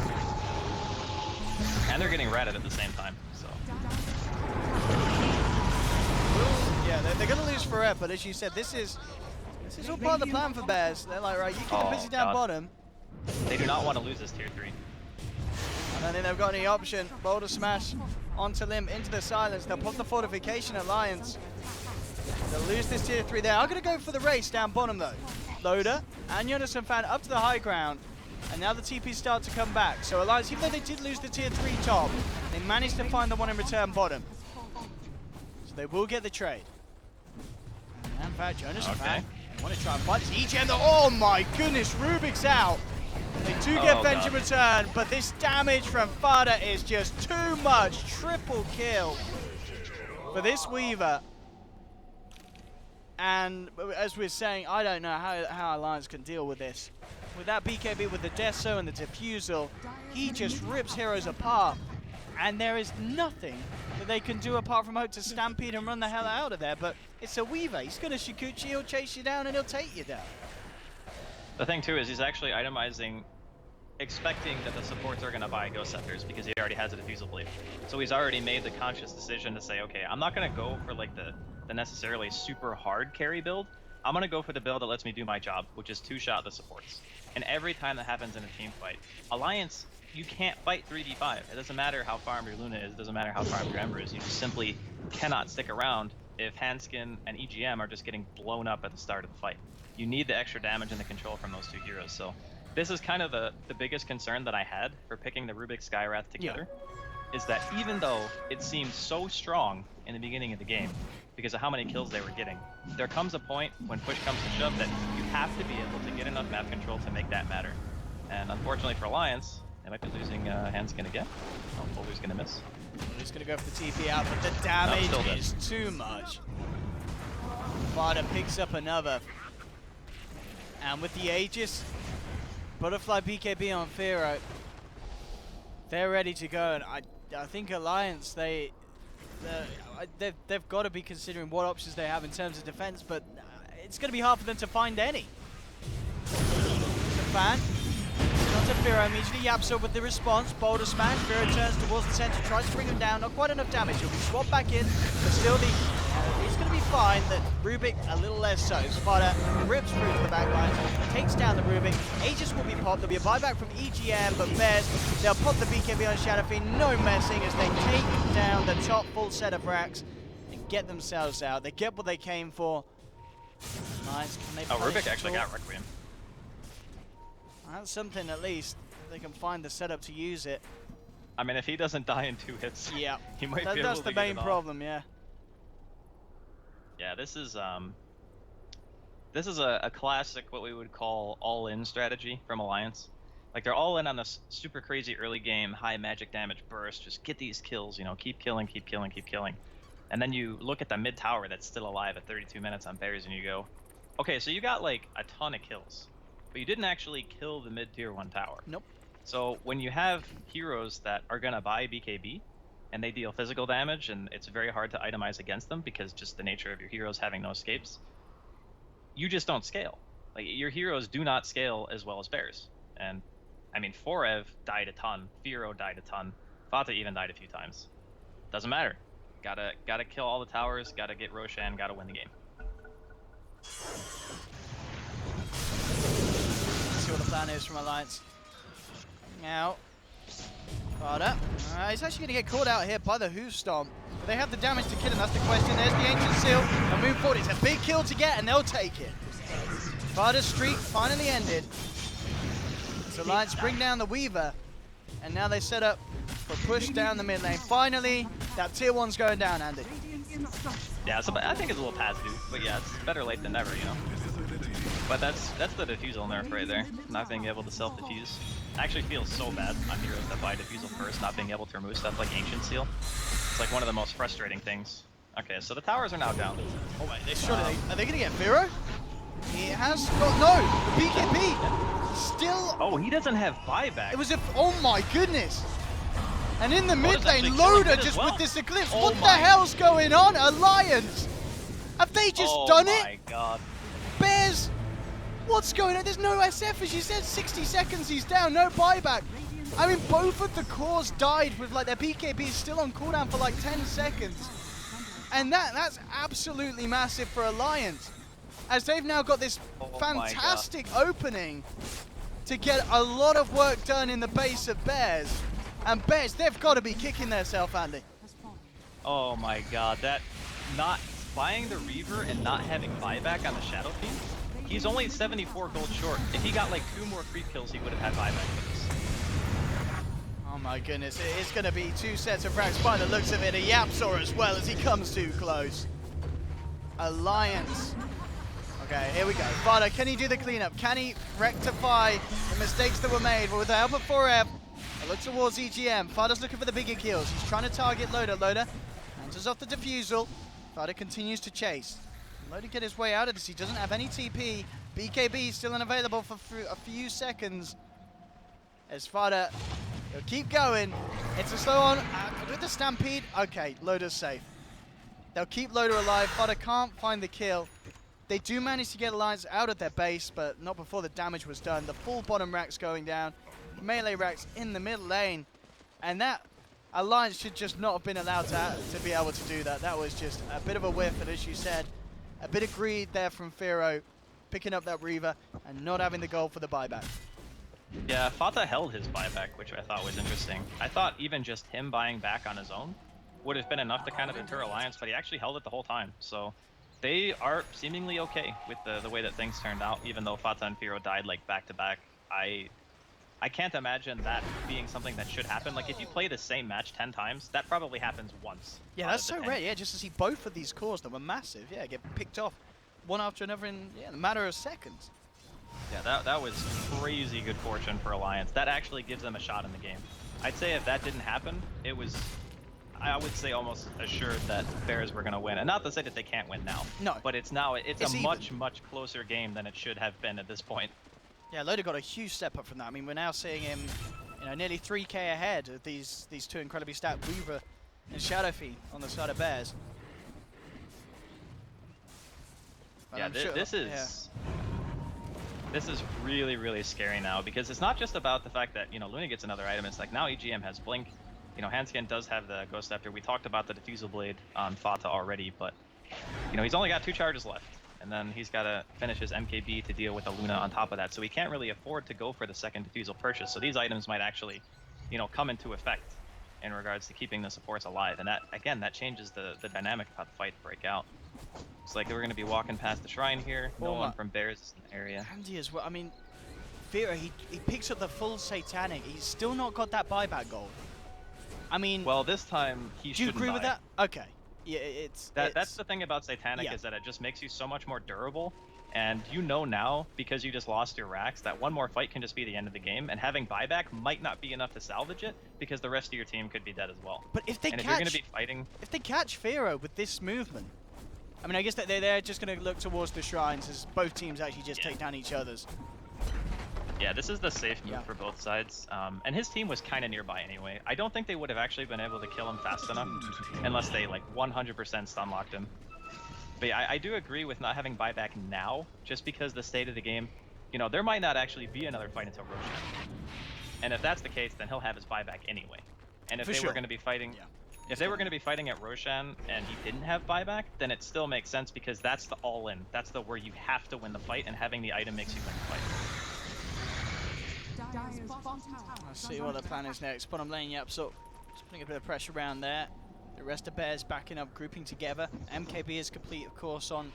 Speaker 8: And they're getting ratted at the same time, so.
Speaker 9: Yeah, they're going to lose forever, but as you said, this is all part of the plan for Bears. They're like, right, you keep it busy down bottom.
Speaker 8: They do not want to lose this tier 3.
Speaker 9: I don't think they've got any option. Boulder Smash onto Limb, into the silence. They'll pop the Fortification Alliance. They'll lose this tier 3 there. I'm going to go for the race down bottom though. Loader and Jonathan Fan up to the high ground. And now the TPs start to come back. So Alliance, even though they did lose the tier 3 top, they managed to find the one in return bottom. So they will get the trade. And in fact, Jonathan Fan, they want to try and fight this EGM. Oh my goodness, Rubik's out. They do get Venge in return, but this damage from Fada is just too much. Triple kill for this Weaver. And as we're saying, I don't know how Alliance can deal with this. With that BKB, with the Deso and the Diffusal, he just rips heroes apart. And there is nothing that they can do apart from hope to stampede and run the hell out of there. But it's a Weaver. He's going to Shikuchi, he'll chase you down, and he'll take you down.
Speaker 8: The thing too is he's actually itemizing, expecting that the supports are going to buy Ghost Scepters because he already has a Diffusal Blade. So he's already made the conscious decision to say, okay, I'm not going to go for like the necessarily super hard carry build. I'm going to go for the build that lets me do my job, which is two-shot the supports. And every time that happens in a team fight, Alliance, you can't fight 3v5. It doesn't matter how farmed your Luna is, it doesn't matter how farmed your Ember is, you just simply cannot stick around if Hanskin and EGM are just getting blown up at the start of the fight. You need the extra damage and the control from those two heroes. So this is kind of the biggest concern that I had for picking the Rubik Skywrath together, is that even though it seemed so strong in the beginning of the game, because of how many kills they were getting, there comes a point when push comes to shove that you have to be able to get enough map control to make that matter. And unfortunately for Alliance, they might be losing Hanskin again. I don't know who's going to miss.
Speaker 9: He's going to go for the TP out, but the damage is too much. Vada picks up another. And with the Aegis, Butterfly BKB on Firo, they're ready to go. And I think Alliance, they've got to be considering what options they have in terms of defense, but it's going to be hard for them to find any. Fan, not to Firo, immediately Yapso with the response. Boulder Smash, Firo turns towards the center, tries to bring him down, not quite enough damage. He'll be swapped back in, but still he's going to be fine. That Rubik a little less so. Spada rips through to the backline, takes down the Rubik. Aegis will be popped. There'll be a buyback from EGM, but Bears, they'll pop the BKB on Shadowfiend. No messing as they take down the top full set of racks and get themselves out. They get what they came for. Nice. Can they
Speaker 8: Rubik actually got Requiem.
Speaker 9: That's something at least. They can find the setup to use it.
Speaker 8: I mean, if he doesn't die in 2 hits, he might be able to get it off.
Speaker 9: That's the main problem, yeah.
Speaker 8: Yeah, this is a classic, what we would call all-in strategy from Alliance. Like, they're all in on this super crazy early game, high magic damage burst, just get these kills, you know, keep killing, keep killing, keep killing. And then you look at the mid tower that's still alive at 32 minutes on Bears and you go, okay, so you got like a ton of kills, but you didn't actually kill the mid tier 1 tower.
Speaker 9: Nope.
Speaker 8: So when you have heroes that are gonna buy BKB, and they deal physical damage, and it's very hard to itemize against them because just the nature of your heroes having no escapes, you just don't scale. Like, your heroes do not scale as well as Bears. And I mean, Forev died a ton, Firo died a ton, Fata even died a few times. Doesn't matter. Gotta kill all the towers, gotta get Roshan, gotta win the game.
Speaker 9: Let's see what the plan is from Alliance. Now, Fada. He's actually going to get caught out here by the Who Stomp. But they have the damage to kill him, that's the question. There's the Ancient Seal. They'll move forward. It's a big kill to get, and they'll take it. Fada's streak finally ended. So Alliance bring down the Weaver. And now they set up for push down the mid lane. Finally, that tier 1's going down, Andy.
Speaker 8: Yeah, so I think it's a little past due. But yeah, it's better late than never, you know? But that's the defusal nerf right there, not being able to self-defuse. Actually feels so bad on heroes that buy defusal first, not being able to remove stuff like Ancient Seal. It's like one of the most frustrating things. Okay, so the towers are now down.
Speaker 9: Oh wait, are they gonna get Vero? He has got no. The BKB still.
Speaker 8: Oh, he doesn't have buyback.
Speaker 9: It was a. Oh my goodness. And in the mid lane,
Speaker 8: actually
Speaker 9: Loda
Speaker 8: killing it
Speaker 9: just
Speaker 8: as well.
Speaker 9: with this Eclipse.
Speaker 8: Oh
Speaker 9: What the
Speaker 8: my.
Speaker 9: hell's going on? Alliance. Have they just done it?
Speaker 8: Oh my god.
Speaker 9: Bears. What's going on? There's no SF, as you said. 60 seconds, he's down. No buyback. I mean, both of the cores died with like their BKB still on cooldown for like 10 seconds. And that's absolutely massive for Alliance, as they've now got this fantastic opening to get a lot of work done in the base of Bears. And Bears, they've got to be kicking themselves, Andy.
Speaker 8: Oh my god, that not buying the Reaver and not having buyback on the Shadow Fiend. He's only 74 gold short. If he got like 2 more creep kills, he would have had buyback for this.
Speaker 9: Oh my goodness, it is going to be 2 sets of frags by the looks of it. A Yapsaw as well as he comes too close. Alliance. Okay, here we go. Vada, can he do the cleanup? Can he rectify the mistakes that were made? Well, with the help of 4F, I look towards EGM. Vada's looking for the bigger kills. He's trying to target Loda. Loda enters off the defusal. Vada continues to chase. Loda get his way out of this. He doesn't have any TP. BKB still unavailable for a few seconds. As Vada, he'll keep going. It's a slow on. With the Stampede, okay, Loda's safe. They'll keep Loda alive. Vada can't find the kill. They do manage to get Alliance out of their base, but not before the damage was done. The full bottom racks going down. Melee racks in the mid lane. And that Alliance should just not have been allowed to be able to do that. That was just a bit of a whiff, and as you said, a bit of greed there from Firo, picking up that Reaver and not having the goal for the buyback.
Speaker 8: Yeah, Fata held his buyback, which I thought was interesting. I thought even just him buying back on his own would have been enough to kind of deter Alliance, but he actually held it the whole time. So they are seemingly okay with the way that things turned out, even though Fata and Firo died like back to back. I can't imagine that being something that should happen. Like if you play the same match 10 times, that probably happens once.
Speaker 9: Yeah, that's so rare. Yeah, just to see both of these cores that were massive, yeah, get picked off one after another in a matter of seconds.
Speaker 8: Yeah, that was crazy good fortune for Alliance. That actually gives them a shot in the game. I'd say if that didn't happen, it was, I would say, almost assured that Bears were going to win. And not to say that they can't win now. No. But it's a much closer game than it should have been at this point.
Speaker 9: Yeah, Loda got a huge step up from that. I mean, we're now seeing him, nearly 3k ahead of these two incredibly stacked Weaver and Shadow Fiend on the side of Bears. But
Speaker 8: yeah, this is really, really scary now, because it's not just about the fact that, Luna gets another item. It's like now EGM has Blink. Hanskin does have the Ghost Scepter. We talked about the Diffusal Blade on Fata already, but, he's only got 2 charges left. And then he's got to finish his MKB to deal with a Luna on top of that. So he can't really afford to go for the second Diffusal purchase. So these items might actually, come into effect in regards to keeping the supports alive. And that, again, that changes the dynamic of how the fight break out. It's like we're going to be walking past the shrine here. No one from Bears is in the area.
Speaker 9: Andy as well. I mean, Vera, he picks up the full Satanic. He's still not got that buyback goal. I mean...
Speaker 8: Well, this time he shouldn't
Speaker 9: Do you agree with
Speaker 8: buy.
Speaker 9: that? Okay. Yeah,
Speaker 8: that's the thing about Satanic, is that it just makes you so much more durable, and now, because you just lost your racks, that one more fight can just be the end of the game, and having buyback might not be enough to salvage it, because the rest of your team could be dead as well.
Speaker 9: But if they
Speaker 8: if you're going to be fighting...
Speaker 9: If they catch Firo with this movement, I mean, I guess that they're just going to look towards the shrines as both teams actually just take down each other's.
Speaker 8: Yeah, this is the safe move for both sides, and his team was kind of nearby anyway. I don't think they would have actually been able to kill him fast enough, unless they, 100% stun-locked him. But yeah, I do agree with not having buyback now, just because the state of the game, there might not actually be another fight until Roshan. And if that's the case, then he'll have his buyback anyway. And if they were going to be fighting... If they were going to be fighting at Roshan and he didn't have buyback, then it still makes sense, because that's the all-in. That's the where you have to win the fight, and having the item makes you win the fight.
Speaker 9: Let's see what the plan is next. Bottom lane, yep, so just putting a bit of pressure around there. The rest of Bears backing up, grouping together. MKB is complete, of course, on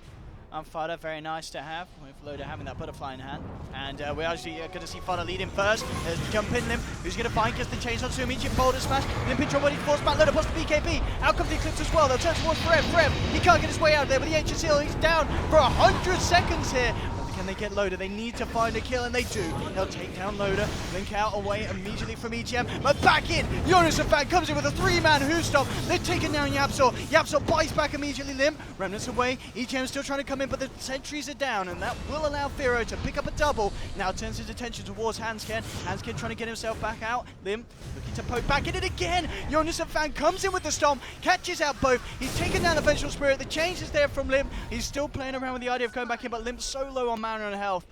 Speaker 9: Fada. Very nice to have, with Loda having that butterfly in hand. And we're actually going to see Fada lead in first. There's the jump in Limp, who's going to find, gets the chains onto immediate boulder smash. Limp in trouble, he force back, Loda plus the BKB. Out comes the Eclipse as well, they'll turn towards Forev. He can't get his way out there, but the Ancient Seal, he's down for 100 seconds here. Can they get Loader? They need to find a kill, and they do. They'll take down Loader, blink out away immediately from EGM, but back in! Jonas and Fan comes in with a 3-man who stop. They're taking down Yapzor. Yapzor bites back immediately. Limb, Remnants away. EGM still trying to come in, but the sentries are down, and that will allow Firo to pick up a double. Now turns his attention towards Hansken. Hansken trying to get himself back out. Limb looking to poke back in it again. Jonas and Fan comes in with the stomp, catches out both. He's taken down the Vengeful Spirit. The change is there from Limb. He's still playing around with the idea of going back in, but Limb's so low on mana and health.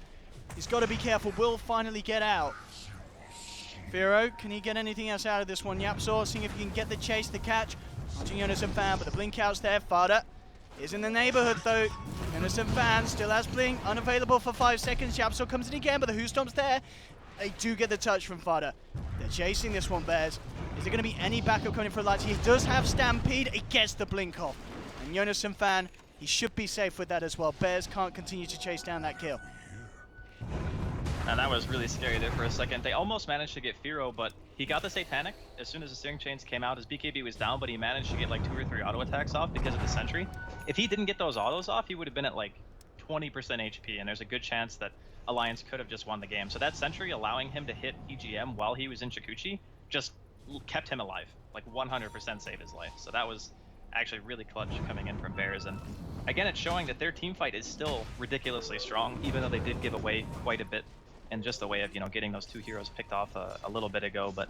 Speaker 9: He's got to be careful. Will finally get out. Firo, can he get anything else out of this one? Yapzor, seeing if he can get the chase, the catch. Watching Jonas and Fan, but the blink out's there. Fada is in the neighborhood though. Jonas and Fan still has blink, unavailable for 5 seconds. Yapzor comes in again, but the Who Stomp's there. They do get the touch from Fada. They're chasing this one, Bears. Is there going to be any backup coming for Lights? He does have Stampede. He gets the blink off. And Jonas and Fan, he should be safe with that as well. Bears can't continue to chase down that kill.
Speaker 8: And that was really scary there for a second. They almost managed to get Firo, but he got the Satanic. As soon as the steering chains came out, his BKB was down, but he managed to get like 2 or 3 auto attacks off because of the sentry. If he didn't get those autos off, he would have been at like 20% HP, and there's a good chance that Alliance could have just won the game. So that sentry allowing him to hit EGM while he was in Chikuchi just kept him alive, like 100% saved his life. So that was actually really clutch coming in from Bears. And again, it's showing that their team fight is still ridiculously strong, even though they did give away quite a bit in just the way of, you know, getting those 2 heroes picked off a little bit ago. But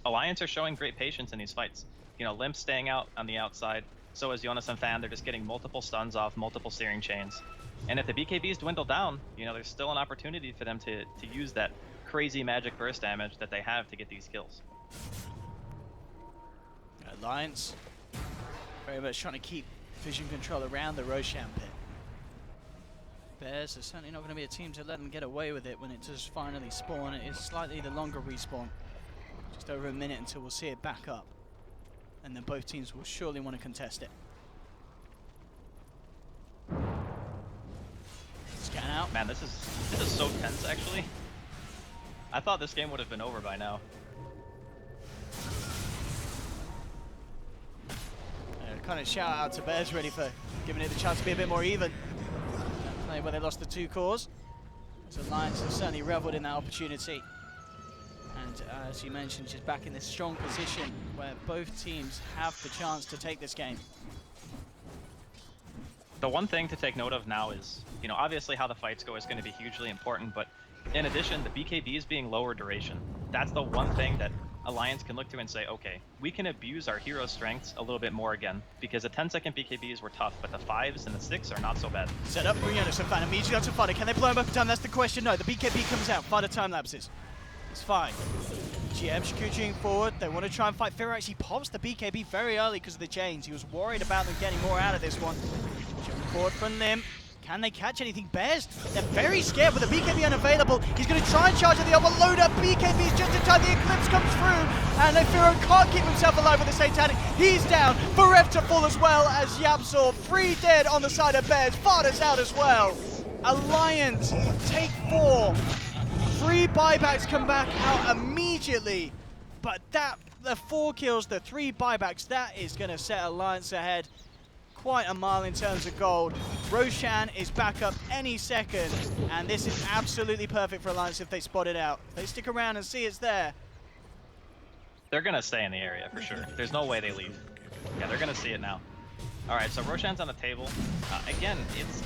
Speaker 8: Alliance are showing great patience in these fights. You know, Limp staying out on the outside, so is Jonas and Fan. They're just getting multiple stuns off, multiple steering chains. And if the BKBs dwindle down, you know, there's still an opportunity for them to use that crazy magic burst damage that they have to get these kills.
Speaker 9: Alliance very much trying to keep vision control around the Roshan pit. Bears are certainly not going to be a team to let them get away with it when it does finally spawn. It is slightly the longer respawn. Just over a minute until we'll see it back up. And then both teams will surely want to contest it. Scan out.
Speaker 8: Man, this is so tense actually. I thought this game would have been over by now.
Speaker 9: Kind of shout out to Bears ready for giving it the chance to be a bit more even. Play where they lost the 2 cores. So Alliance has certainly reveled in that opportunity. And as you mentioned, she's back in this strong position where both teams have the chance to take this game.
Speaker 8: The one thing to take note of now is, you know, obviously how the fights go is going to be hugely important, but in addition, the BKBs being lower duration. That's the one thing that Alliance can look to and say, okay, we can abuse our hero strengths a little bit more again, because the 10-second BKBs were tough, but the 5s and the 6 are not so bad.
Speaker 9: Set up for Jonas and Fan immediately onto Fada. Can they blow him up in time? That's the question. No, the BKB comes out. Fada time lapses. It's fine. GM Shikuchiing forward. They want to try and fight. Firo actually pops the BKB very early because of the chains. He was worried about them getting more out of this one. Jump forward from them. Can they catch anything? Bears, they're very scared with the BKB unavailable. He's going to try and charge at the overloader. BKB's just in time. The Eclipse comes through. And Firo can't keep himself alive with the Satanic. He's down. Forev to fall as well as Yapzor. 3 dead on the side of Bears. Fada's out as well. Alliance take 4. 3 buybacks come back out immediately. But that, the 4 kills, the 3 buybacks, that is going to set Alliance ahead quite a mile in terms of gold. Roshan is back up any second, and this is absolutely perfect for Alliance if they spot it out. If they stick around and see it's there.
Speaker 8: They're going to stay in the area for sure. There's no way they leave. Yeah, they're going to see it now. All right, so Roshan's on the table. Again,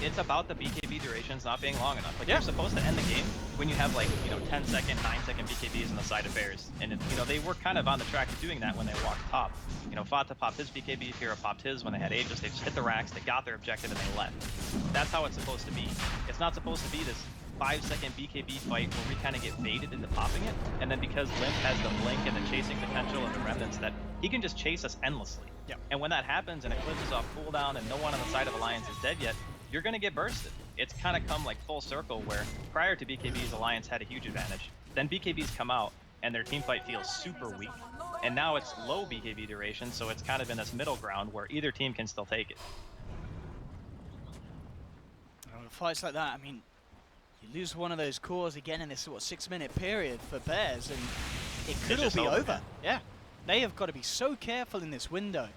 Speaker 8: it's about the BKB durations not being long enough. Like, you're supposed to end the game when you have, like, you know, 10-second, 9-second BKBs on the side of Bears. And, you know, they were kind of on the track of doing that when they walked top. You know, Fata popped his BKB, Fira popped his when they had Aegis. They just hit the racks, they got their objective, and they left. That's how it's supposed to be. It's not supposed to be this 5-second BKB fight where we kind of get baited into popping it. And then because Limp has the blink and the chasing potential and the remnants, that he can just chase us endlessly.
Speaker 9: Yep.
Speaker 8: And when that happens and Eclipse is off cooldown and no one on the side of Alliance is dead yet, you're going to get bursted. It's kind of come like full circle where prior to BKBs, Alliance had a huge advantage. Then BKBs come out and their team fight feels super weak. And now it's low BKB duration, so it's kind of in this middle ground where either team can still take it.
Speaker 9: Fights like that, I mean, you lose one of those cores again in this, what, 6-minute period for Bears, and it could all be over. Yeah. They have got to be so careful in this window.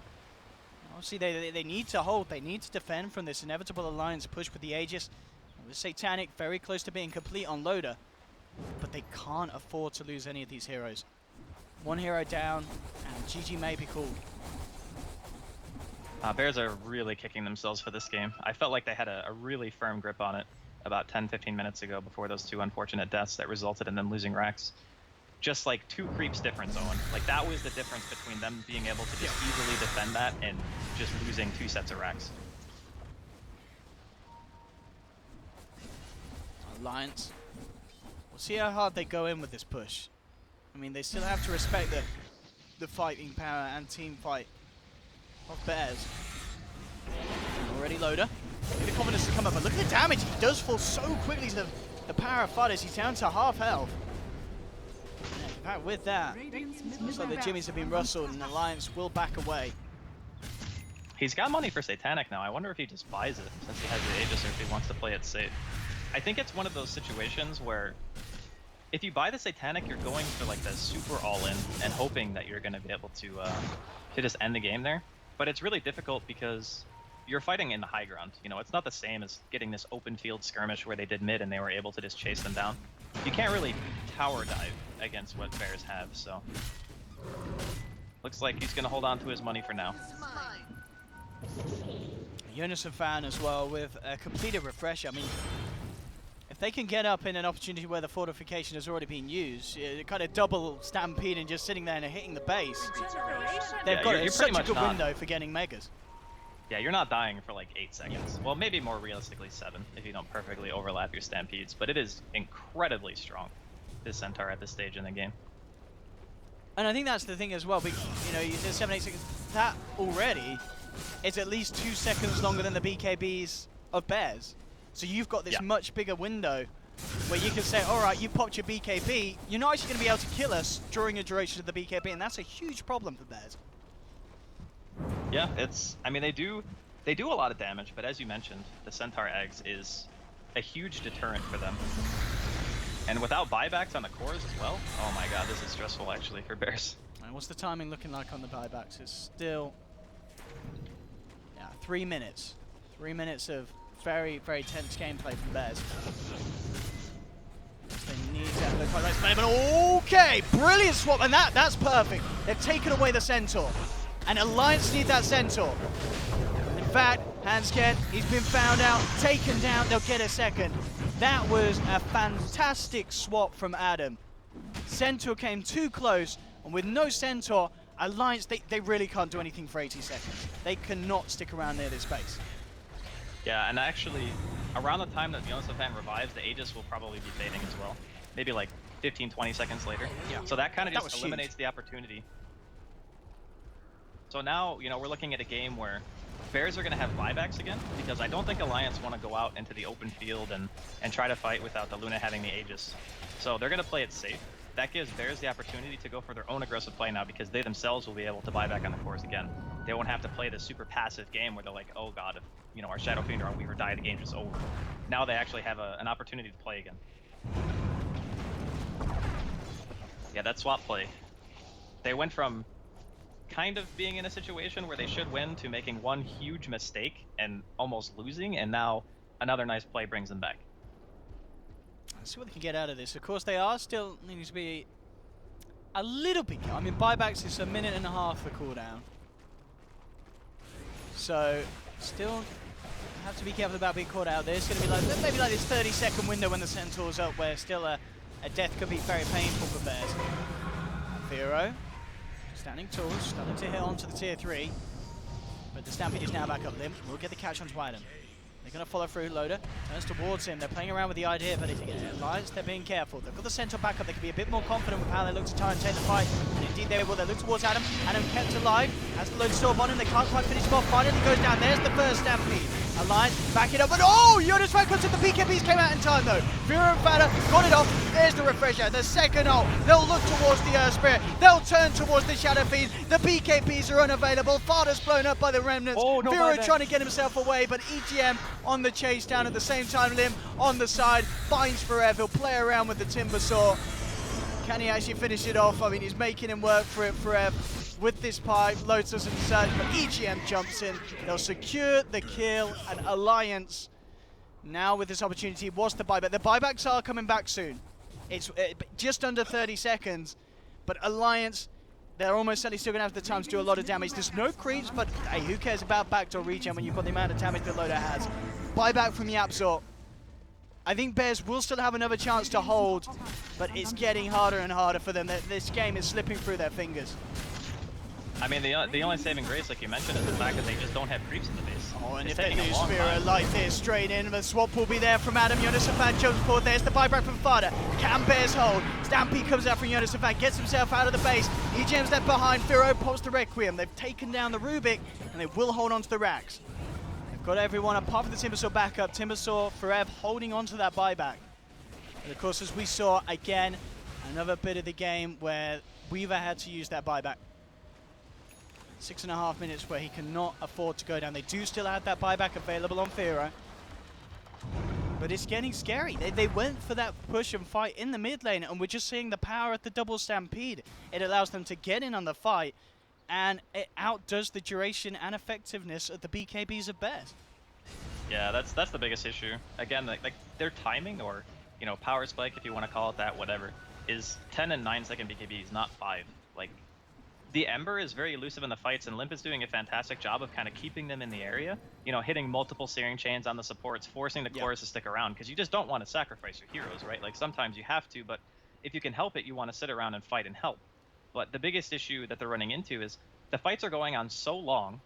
Speaker 9: Obviously, they need to hold. They need to defend from this inevitable Alliance push with the Aegis. With Satanic very close to being complete on Loader, but they can't afford to lose any of these heroes. One hero down, and GG may be called.
Speaker 8: Bears are really kicking themselves for this game. I felt like they had a really firm grip on it about 10-15 minutes ago before those 2 unfortunate deaths that resulted in them losing racks. Just like 2 creeps difference, Owen. Like that was the difference between them being able to just easily defend that and just losing 2 sets of racks.
Speaker 9: Alliance. We'll see how hard they go in with this push. I mean, they still have to respect the fighting power and team fight of Bears. Already Loader. Get the confidence to come up, but look at the damage. He does fall so quickly to the power of Fuddies. He's down to half health. And in fact, with that, looks like the Jimmies have been rustled and Alliance will back away.
Speaker 8: He's got money for Satanic now. I wonder if he just buys it since he has the Aegis or if he wants to play it safe. I think it's one of those situations where if you buy the Satanic, you're going for like the super all-in and hoping that you're going to be able to just end the game there. But it's really difficult because you're fighting in the high ground. You know, it's not the same as getting this open field skirmish where they did mid and they were able to just chase them down. You can't really tower dive against what Bears have, so looks like he's going to hold on to his money for now.
Speaker 9: Unison fan as well with a completed refresher. I mean, if they can get up in an opportunity where the fortification has already been used, kind of double stampede and just sitting there and hitting the base, they've got such a good window for getting megas.
Speaker 8: Yeah, you're not dying for like 8 seconds. Well, maybe more realistically 7 if you don't perfectly overlap your stampedes, but it is incredibly strong, this Centaur at this stage in the game.
Speaker 9: And I think that's the thing as well, you know, you did 7-8 seconds, that already is at least 2 seconds longer than the BKBs of Bears. So you've got this much bigger window where you can say, all right, you popped your BKB, you're not actually going to be able to kill us during the duration of the BKB, and that's a huge problem for Bears.
Speaker 8: Yeah, I mean, they do a lot of damage, but as you mentioned, the Centaur eggs is a huge deterrent for them. And without buybacks on the cores as well, oh my god, this is stressful actually for Bears.
Speaker 9: And what's the timing looking like on the buybacks? It's still 3 minutes. 3 minutes of very, very tense gameplay from Bears. They need to have the quite nice play, but okay, brilliant swap, and that's perfect. They've taken away the Centaur, and Alliance need that Centaur. In fact, Hansken, he's been found out, taken down, they'll get a second. That was a fantastic swap from Adam. Centaur came too close, and with no Centaur, Alliance, they really can't do anything for 80 seconds. They cannot stick around near this base.
Speaker 8: Yeah, and actually, around the time that Yonasafan revives, the Aegis will probably be fading as well. Maybe like 15-20 seconds later. Yeah. So that kind of just eliminates the opportunity. So now, you know, we're looking at a game where Bears are going to have buybacks again, because I don't think Alliance want to go out into the open field and try to fight without the Luna having the Aegis. So they're going to play it safe. That gives Bears the opportunity to go for their own aggressive play now, because they themselves will be able to buy back on the cores again. They won't have to play this super passive game where they're like, oh god, if you know, our Shadow Fiend or our Weaver die, the game's just over. Now they actually have an opportunity to play again. Yeah, that swap play. They went from kind of being in a situation where they should win to making one huge mistake and almost losing, and now another nice play brings them back.
Speaker 9: Let's see what they can get out of this. Of course, they are still needing to be a little bit. I mean, buybacks is 1.5 minutes for cooldown. So, still have to be careful about being caught out. There's going to be like maybe like this 30-second window when the Centaur's up where still a death could be very painful for Bears. Vero, standing tall, starting to hit onto the tier 3. But the Stampede is now back up. Limp will get the catch onto Adam. They're going to follow through. Loader turns towards him. They're playing around with the idea, but if they get Alliance, they're being careful. They've got the Centaur back up. They can be a bit more confident with how they look to try and take the fight. And indeed they will. They look towards Adam. Adam kept alive. Has the Loader Storm on him. They can't quite finish him off. Finally goes down. There's the first Stampede. Alliance, back it up. But oh! Jonas Van comes in. The BKBs came out in time though. Vera and Fada got it off. There's the refresher. The second ult. They'll look towards the Earth Spirit. They'll turn towards the Shadow Fiend. The BKBs are unavailable. Fada's blown up by the Remnants. Oh, no, Vera trying to get himself away, but EGM on the chase down at the same time. Lim on the side. Binds forever. He'll play around with the Timber Saw. Can he actually finish it off? I mean, he's making him work for it forever. With this pipe, Lotus and Surge, but EGM jumps in. They'll secure the kill, and Alliance Now with this opportunity, what's the buyback? The buybacks are coming back soon. It's just under 30 seconds, but Alliance, they're almost certainly still going to have the time to do a lot of damage. There's no creeps, but hey, who cares about backdoor regen when you've got the amount of damage that Loda has? Buyback from Yapzor. I think Bears will still have another chance to hold, but it's getting harder and harder for them. This game is slipping through their fingers.
Speaker 8: I mean, the only saving grace, like you mentioned, is the fact that they just don't have creeps in the base.
Speaker 9: Oh, and
Speaker 8: It's
Speaker 9: if they
Speaker 8: taking a
Speaker 9: lose
Speaker 8: long
Speaker 9: Spira
Speaker 8: time.
Speaker 9: like this, straight in, the swap will be there from Adam. Jonas Safan jumps forward. There's the buyback from Fada. Can Bears hold? Stampede comes out from Jonas Safan, gets himself out of the base. EGM's left behind. Firo pops the Requiem. They've taken down the Rubik, and they will hold on to the racks. They've got everyone apart from the Timbersaw backup. Timbersaw, Forev holding on to that buyback. And of course, as we saw, again, another bit of the game where Weaver had to use that buyback. 6.5 minutes where he cannot afford to go down. They do still have that buyback available on Firo. But it's getting scary. They went for that push and fight in the mid lane, and we're just seeing the power of the double stampede. It allows them to get in on the fight, and it outdoes the duration and effectiveness of the BKBs of Bears.
Speaker 8: Yeah, that's the biggest issue. Again, like their timing, or power spike, if you want to call it that, whatever, is 10 and 9 second BKBs, not 5. Like, the Ember is very elusive in the fights, and Limp is doing a fantastic job of kind of keeping them in the area, hitting multiple searing chains on the supports, forcing the cores to stick around, because you just don't want to sacrifice your heroes, right? Like, sometimes you have to, but if you can help it, you want to sit around and fight and help. But the biggest issue that they're running into is the fights are going on so long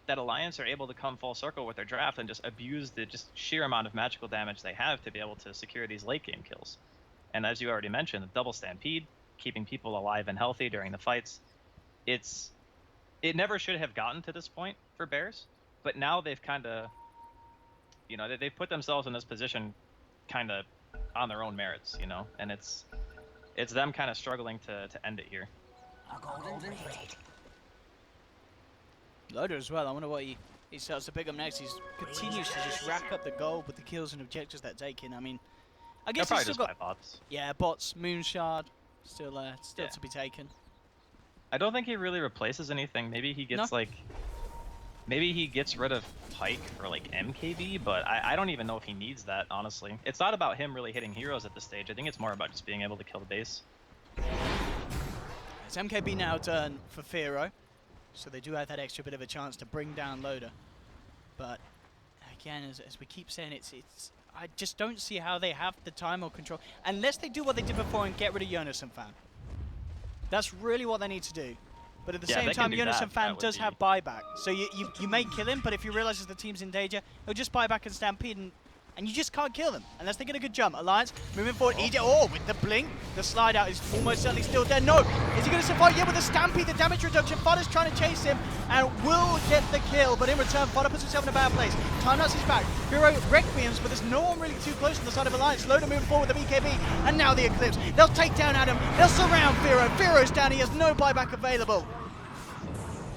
Speaker 8: that Alliance are able to come full circle with their draft and just abuse the just sheer amount of magical damage they have to be able to secure these late game kills. And as you already mentioned, the double stampede, keeping people alive and healthy during the fights, it never should have gotten to this point for Bears, but now they've kind of, they've put themselves in this position kind of on their own merits, and it's them kind of struggling to end it here.
Speaker 9: Loader as well. I wonder what he starts to pick up next. He continues to just rack up the gold with the kills and objectives that take in. I mean, I guess
Speaker 8: They'll
Speaker 9: he's
Speaker 8: probably
Speaker 9: still
Speaker 8: just
Speaker 9: got
Speaker 8: buy bots.
Speaker 9: yeah, bots, Moonshard, still
Speaker 8: Yeah.
Speaker 9: to be taken.
Speaker 8: I don't think he really replaces anything. Maybe he gets maybe he gets rid of Pike or like MKB, but I don't even know if he needs that, honestly. It's not about him really hitting heroes at this stage. I think it's more about just being able to kill the base.
Speaker 9: It's MKB now done for Firo, so they do have that extra bit of a chance to bring down Loader. But again, as we keep saying, it's I just don't see how they have the time or control unless they do what they did before and get rid of Jonas and Fan. That's really what they need to do. But at the same
Speaker 8: they
Speaker 9: time,
Speaker 8: can do
Speaker 9: Jonas
Speaker 8: that.
Speaker 9: and Fan
Speaker 8: That would
Speaker 9: does
Speaker 8: be-
Speaker 9: have buyback. So you may kill him, but if he realizes the team's in danger, he'll just buy back and stampede, and you just can't kill them unless they get a good jump. Alliance moving forward. With the blink. The slide out is almost certainly still dead. No! Is he going to survive? Yeah, with the stampede, the damage reduction. Fodder's trying to chase him and will get the kill, but in return, Fodder puts himself in a bad place. Timelapse is back. Hero Requiems, but there's no one really too close on the side of Alliance. Loader moving forward with the BKB, and now the Eclipse. They'll take down Adam. They'll surround Firo. Firo's down. He has no buyback available.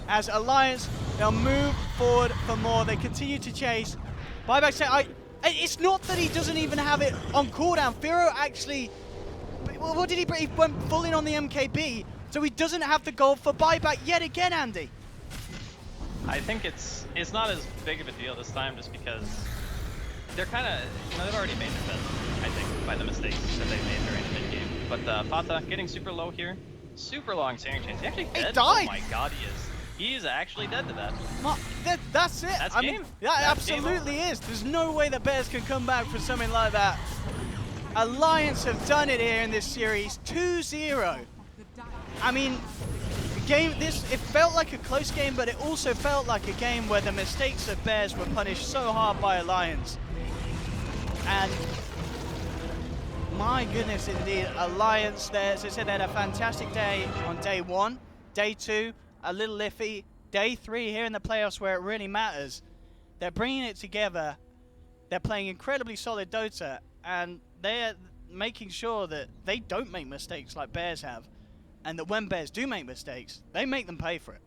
Speaker 9: As Alliance, they'll move forward for more. They continue to chase. Buyback set. It's not that he doesn't even have it on cooldown. Firo actually, what did he bring? He went full in on the MKB, so he doesn't have the gold for buyback yet again, Andy.
Speaker 8: I think it's not as big of a deal this time, just because they're kind of, they've already made their bets, I think, by the mistakes that they made during the mid-game. But Fata getting super low here. Super long searing chains. He actually dead?
Speaker 9: He died!
Speaker 8: Oh my god, he is. He's actually dead to that.
Speaker 9: That's it.
Speaker 8: That's
Speaker 9: I mean,
Speaker 8: game.
Speaker 9: that
Speaker 8: That's game
Speaker 9: absolutely is. There's no way that Bears can come back from something like that. Alliance have done it here in this series, 2-0. I mean, it felt like a close game, but it also felt like a game where the mistakes of Bears were punished so hard by Alliance. And my goodness, indeed, Alliance there. As I said, they had a fantastic day on day 1. Day 2, a little iffy. Day 3 here in the playoffs where it really matters. They're bringing it together. They're playing incredibly solid Dota, and they're making sure that they don't make mistakes like Bears have, and that when Bears do make mistakes, they make them pay for it.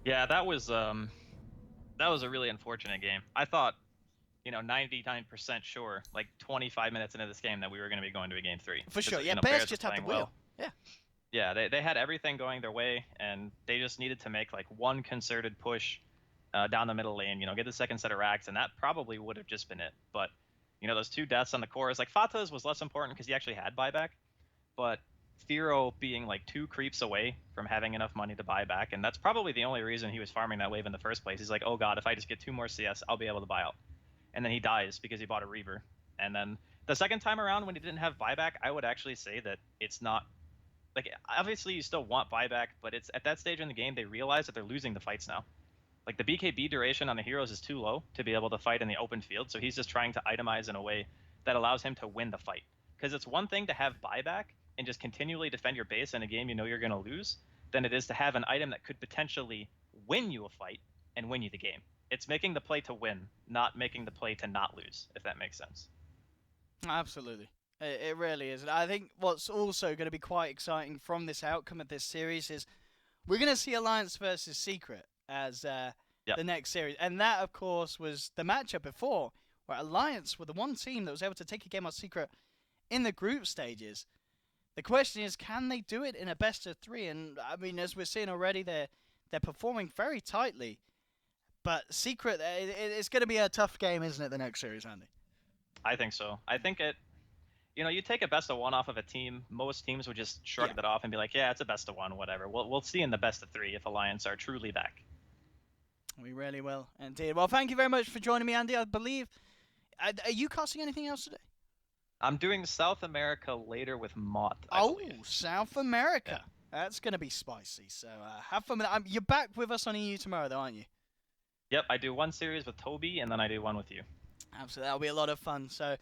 Speaker 8: Yeah, that was a really unfortunate game. I thought, 99% sure, like 25 minutes into this game, that we were going to be going to a game 3.
Speaker 9: For sure,
Speaker 8: 'Cause,
Speaker 9: yeah,
Speaker 8: Bears
Speaker 9: Bears
Speaker 8: were
Speaker 9: just had the
Speaker 8: playing
Speaker 9: wheel.
Speaker 8: well.
Speaker 9: Yeah.
Speaker 8: Yeah, they had everything going their way, and they just needed to make like one concerted push down the middle lane, get the second set of racks, and that probably would have just been it. But You know, those 2 deaths on the cores. Like, Fata's was less important because he actually had buyback, but Firo being like 2 creeps away from having enough money to buy back, and that's probably the only reason he was farming that wave in the first place. He's like, oh god, if I just get 2 more CS, I'll be able to buy out. And then he dies because he bought a Reaver. And then the second time around when he didn't have buyback, I would actually say that it's not... Like, obviously you still want buyback, but it's at that stage in the game they realize that they're losing the fights now. Like, the BKB duration on the heroes is too low to be able to fight in the open field, so he's just trying to itemize in a way that allows him to win the fight. Because it's one thing to have buyback and just continually defend your base in a game you know you're going to lose, than it is to have an item that could potentially win you a fight and win you the game. It's making the play to win, not making the play to not lose, if that makes sense.
Speaker 9: Absolutely. It really is. And I think what's also going to be quite exciting from this outcome of this series is we're going to see Alliance versus Secret as the next series. And that, of course, was the matchup before, where Alliance were the one team that was able to take a game on Secret in the group stages. The question is, can they do it in a best-of-3? And, I mean, as we're seeing already, they're performing very tightly. But Secret, it's going to be a tough game, isn't it, the next series, Andy?
Speaker 8: I think so. I think it... You know, you take a best-of-1 off of a team, most teams would just shrug that off and be like, yeah, it's a best-of-1, whatever. We'll see in the best-of-3 if Alliance are truly back.
Speaker 9: We really will, indeed. Well, thank you very much for joining me, Andy. I believe... Are you casting anything else today?
Speaker 8: I'm doing South America later with Mott, I
Speaker 9: Oh,
Speaker 8: believe.
Speaker 9: South America.
Speaker 8: Yeah.
Speaker 9: That's going to be spicy. So have fun with that. You're back with us on EU tomorrow, though, aren't you?
Speaker 8: Yep, I do 1 series with Toby, and then I do 1 with you.
Speaker 9: Absolutely. That'll be a lot of fun. So,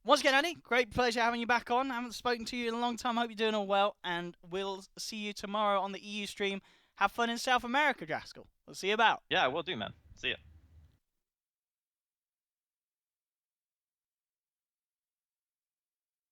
Speaker 9: once again, Andy, great pleasure having you back on. I haven't spoken to you in a long time. Hope you're doing all well. And we'll see you tomorrow on the EU stream. Have fun in South America, Draskell. We'll see you about.
Speaker 8: Yeah, I will do, man. See ya.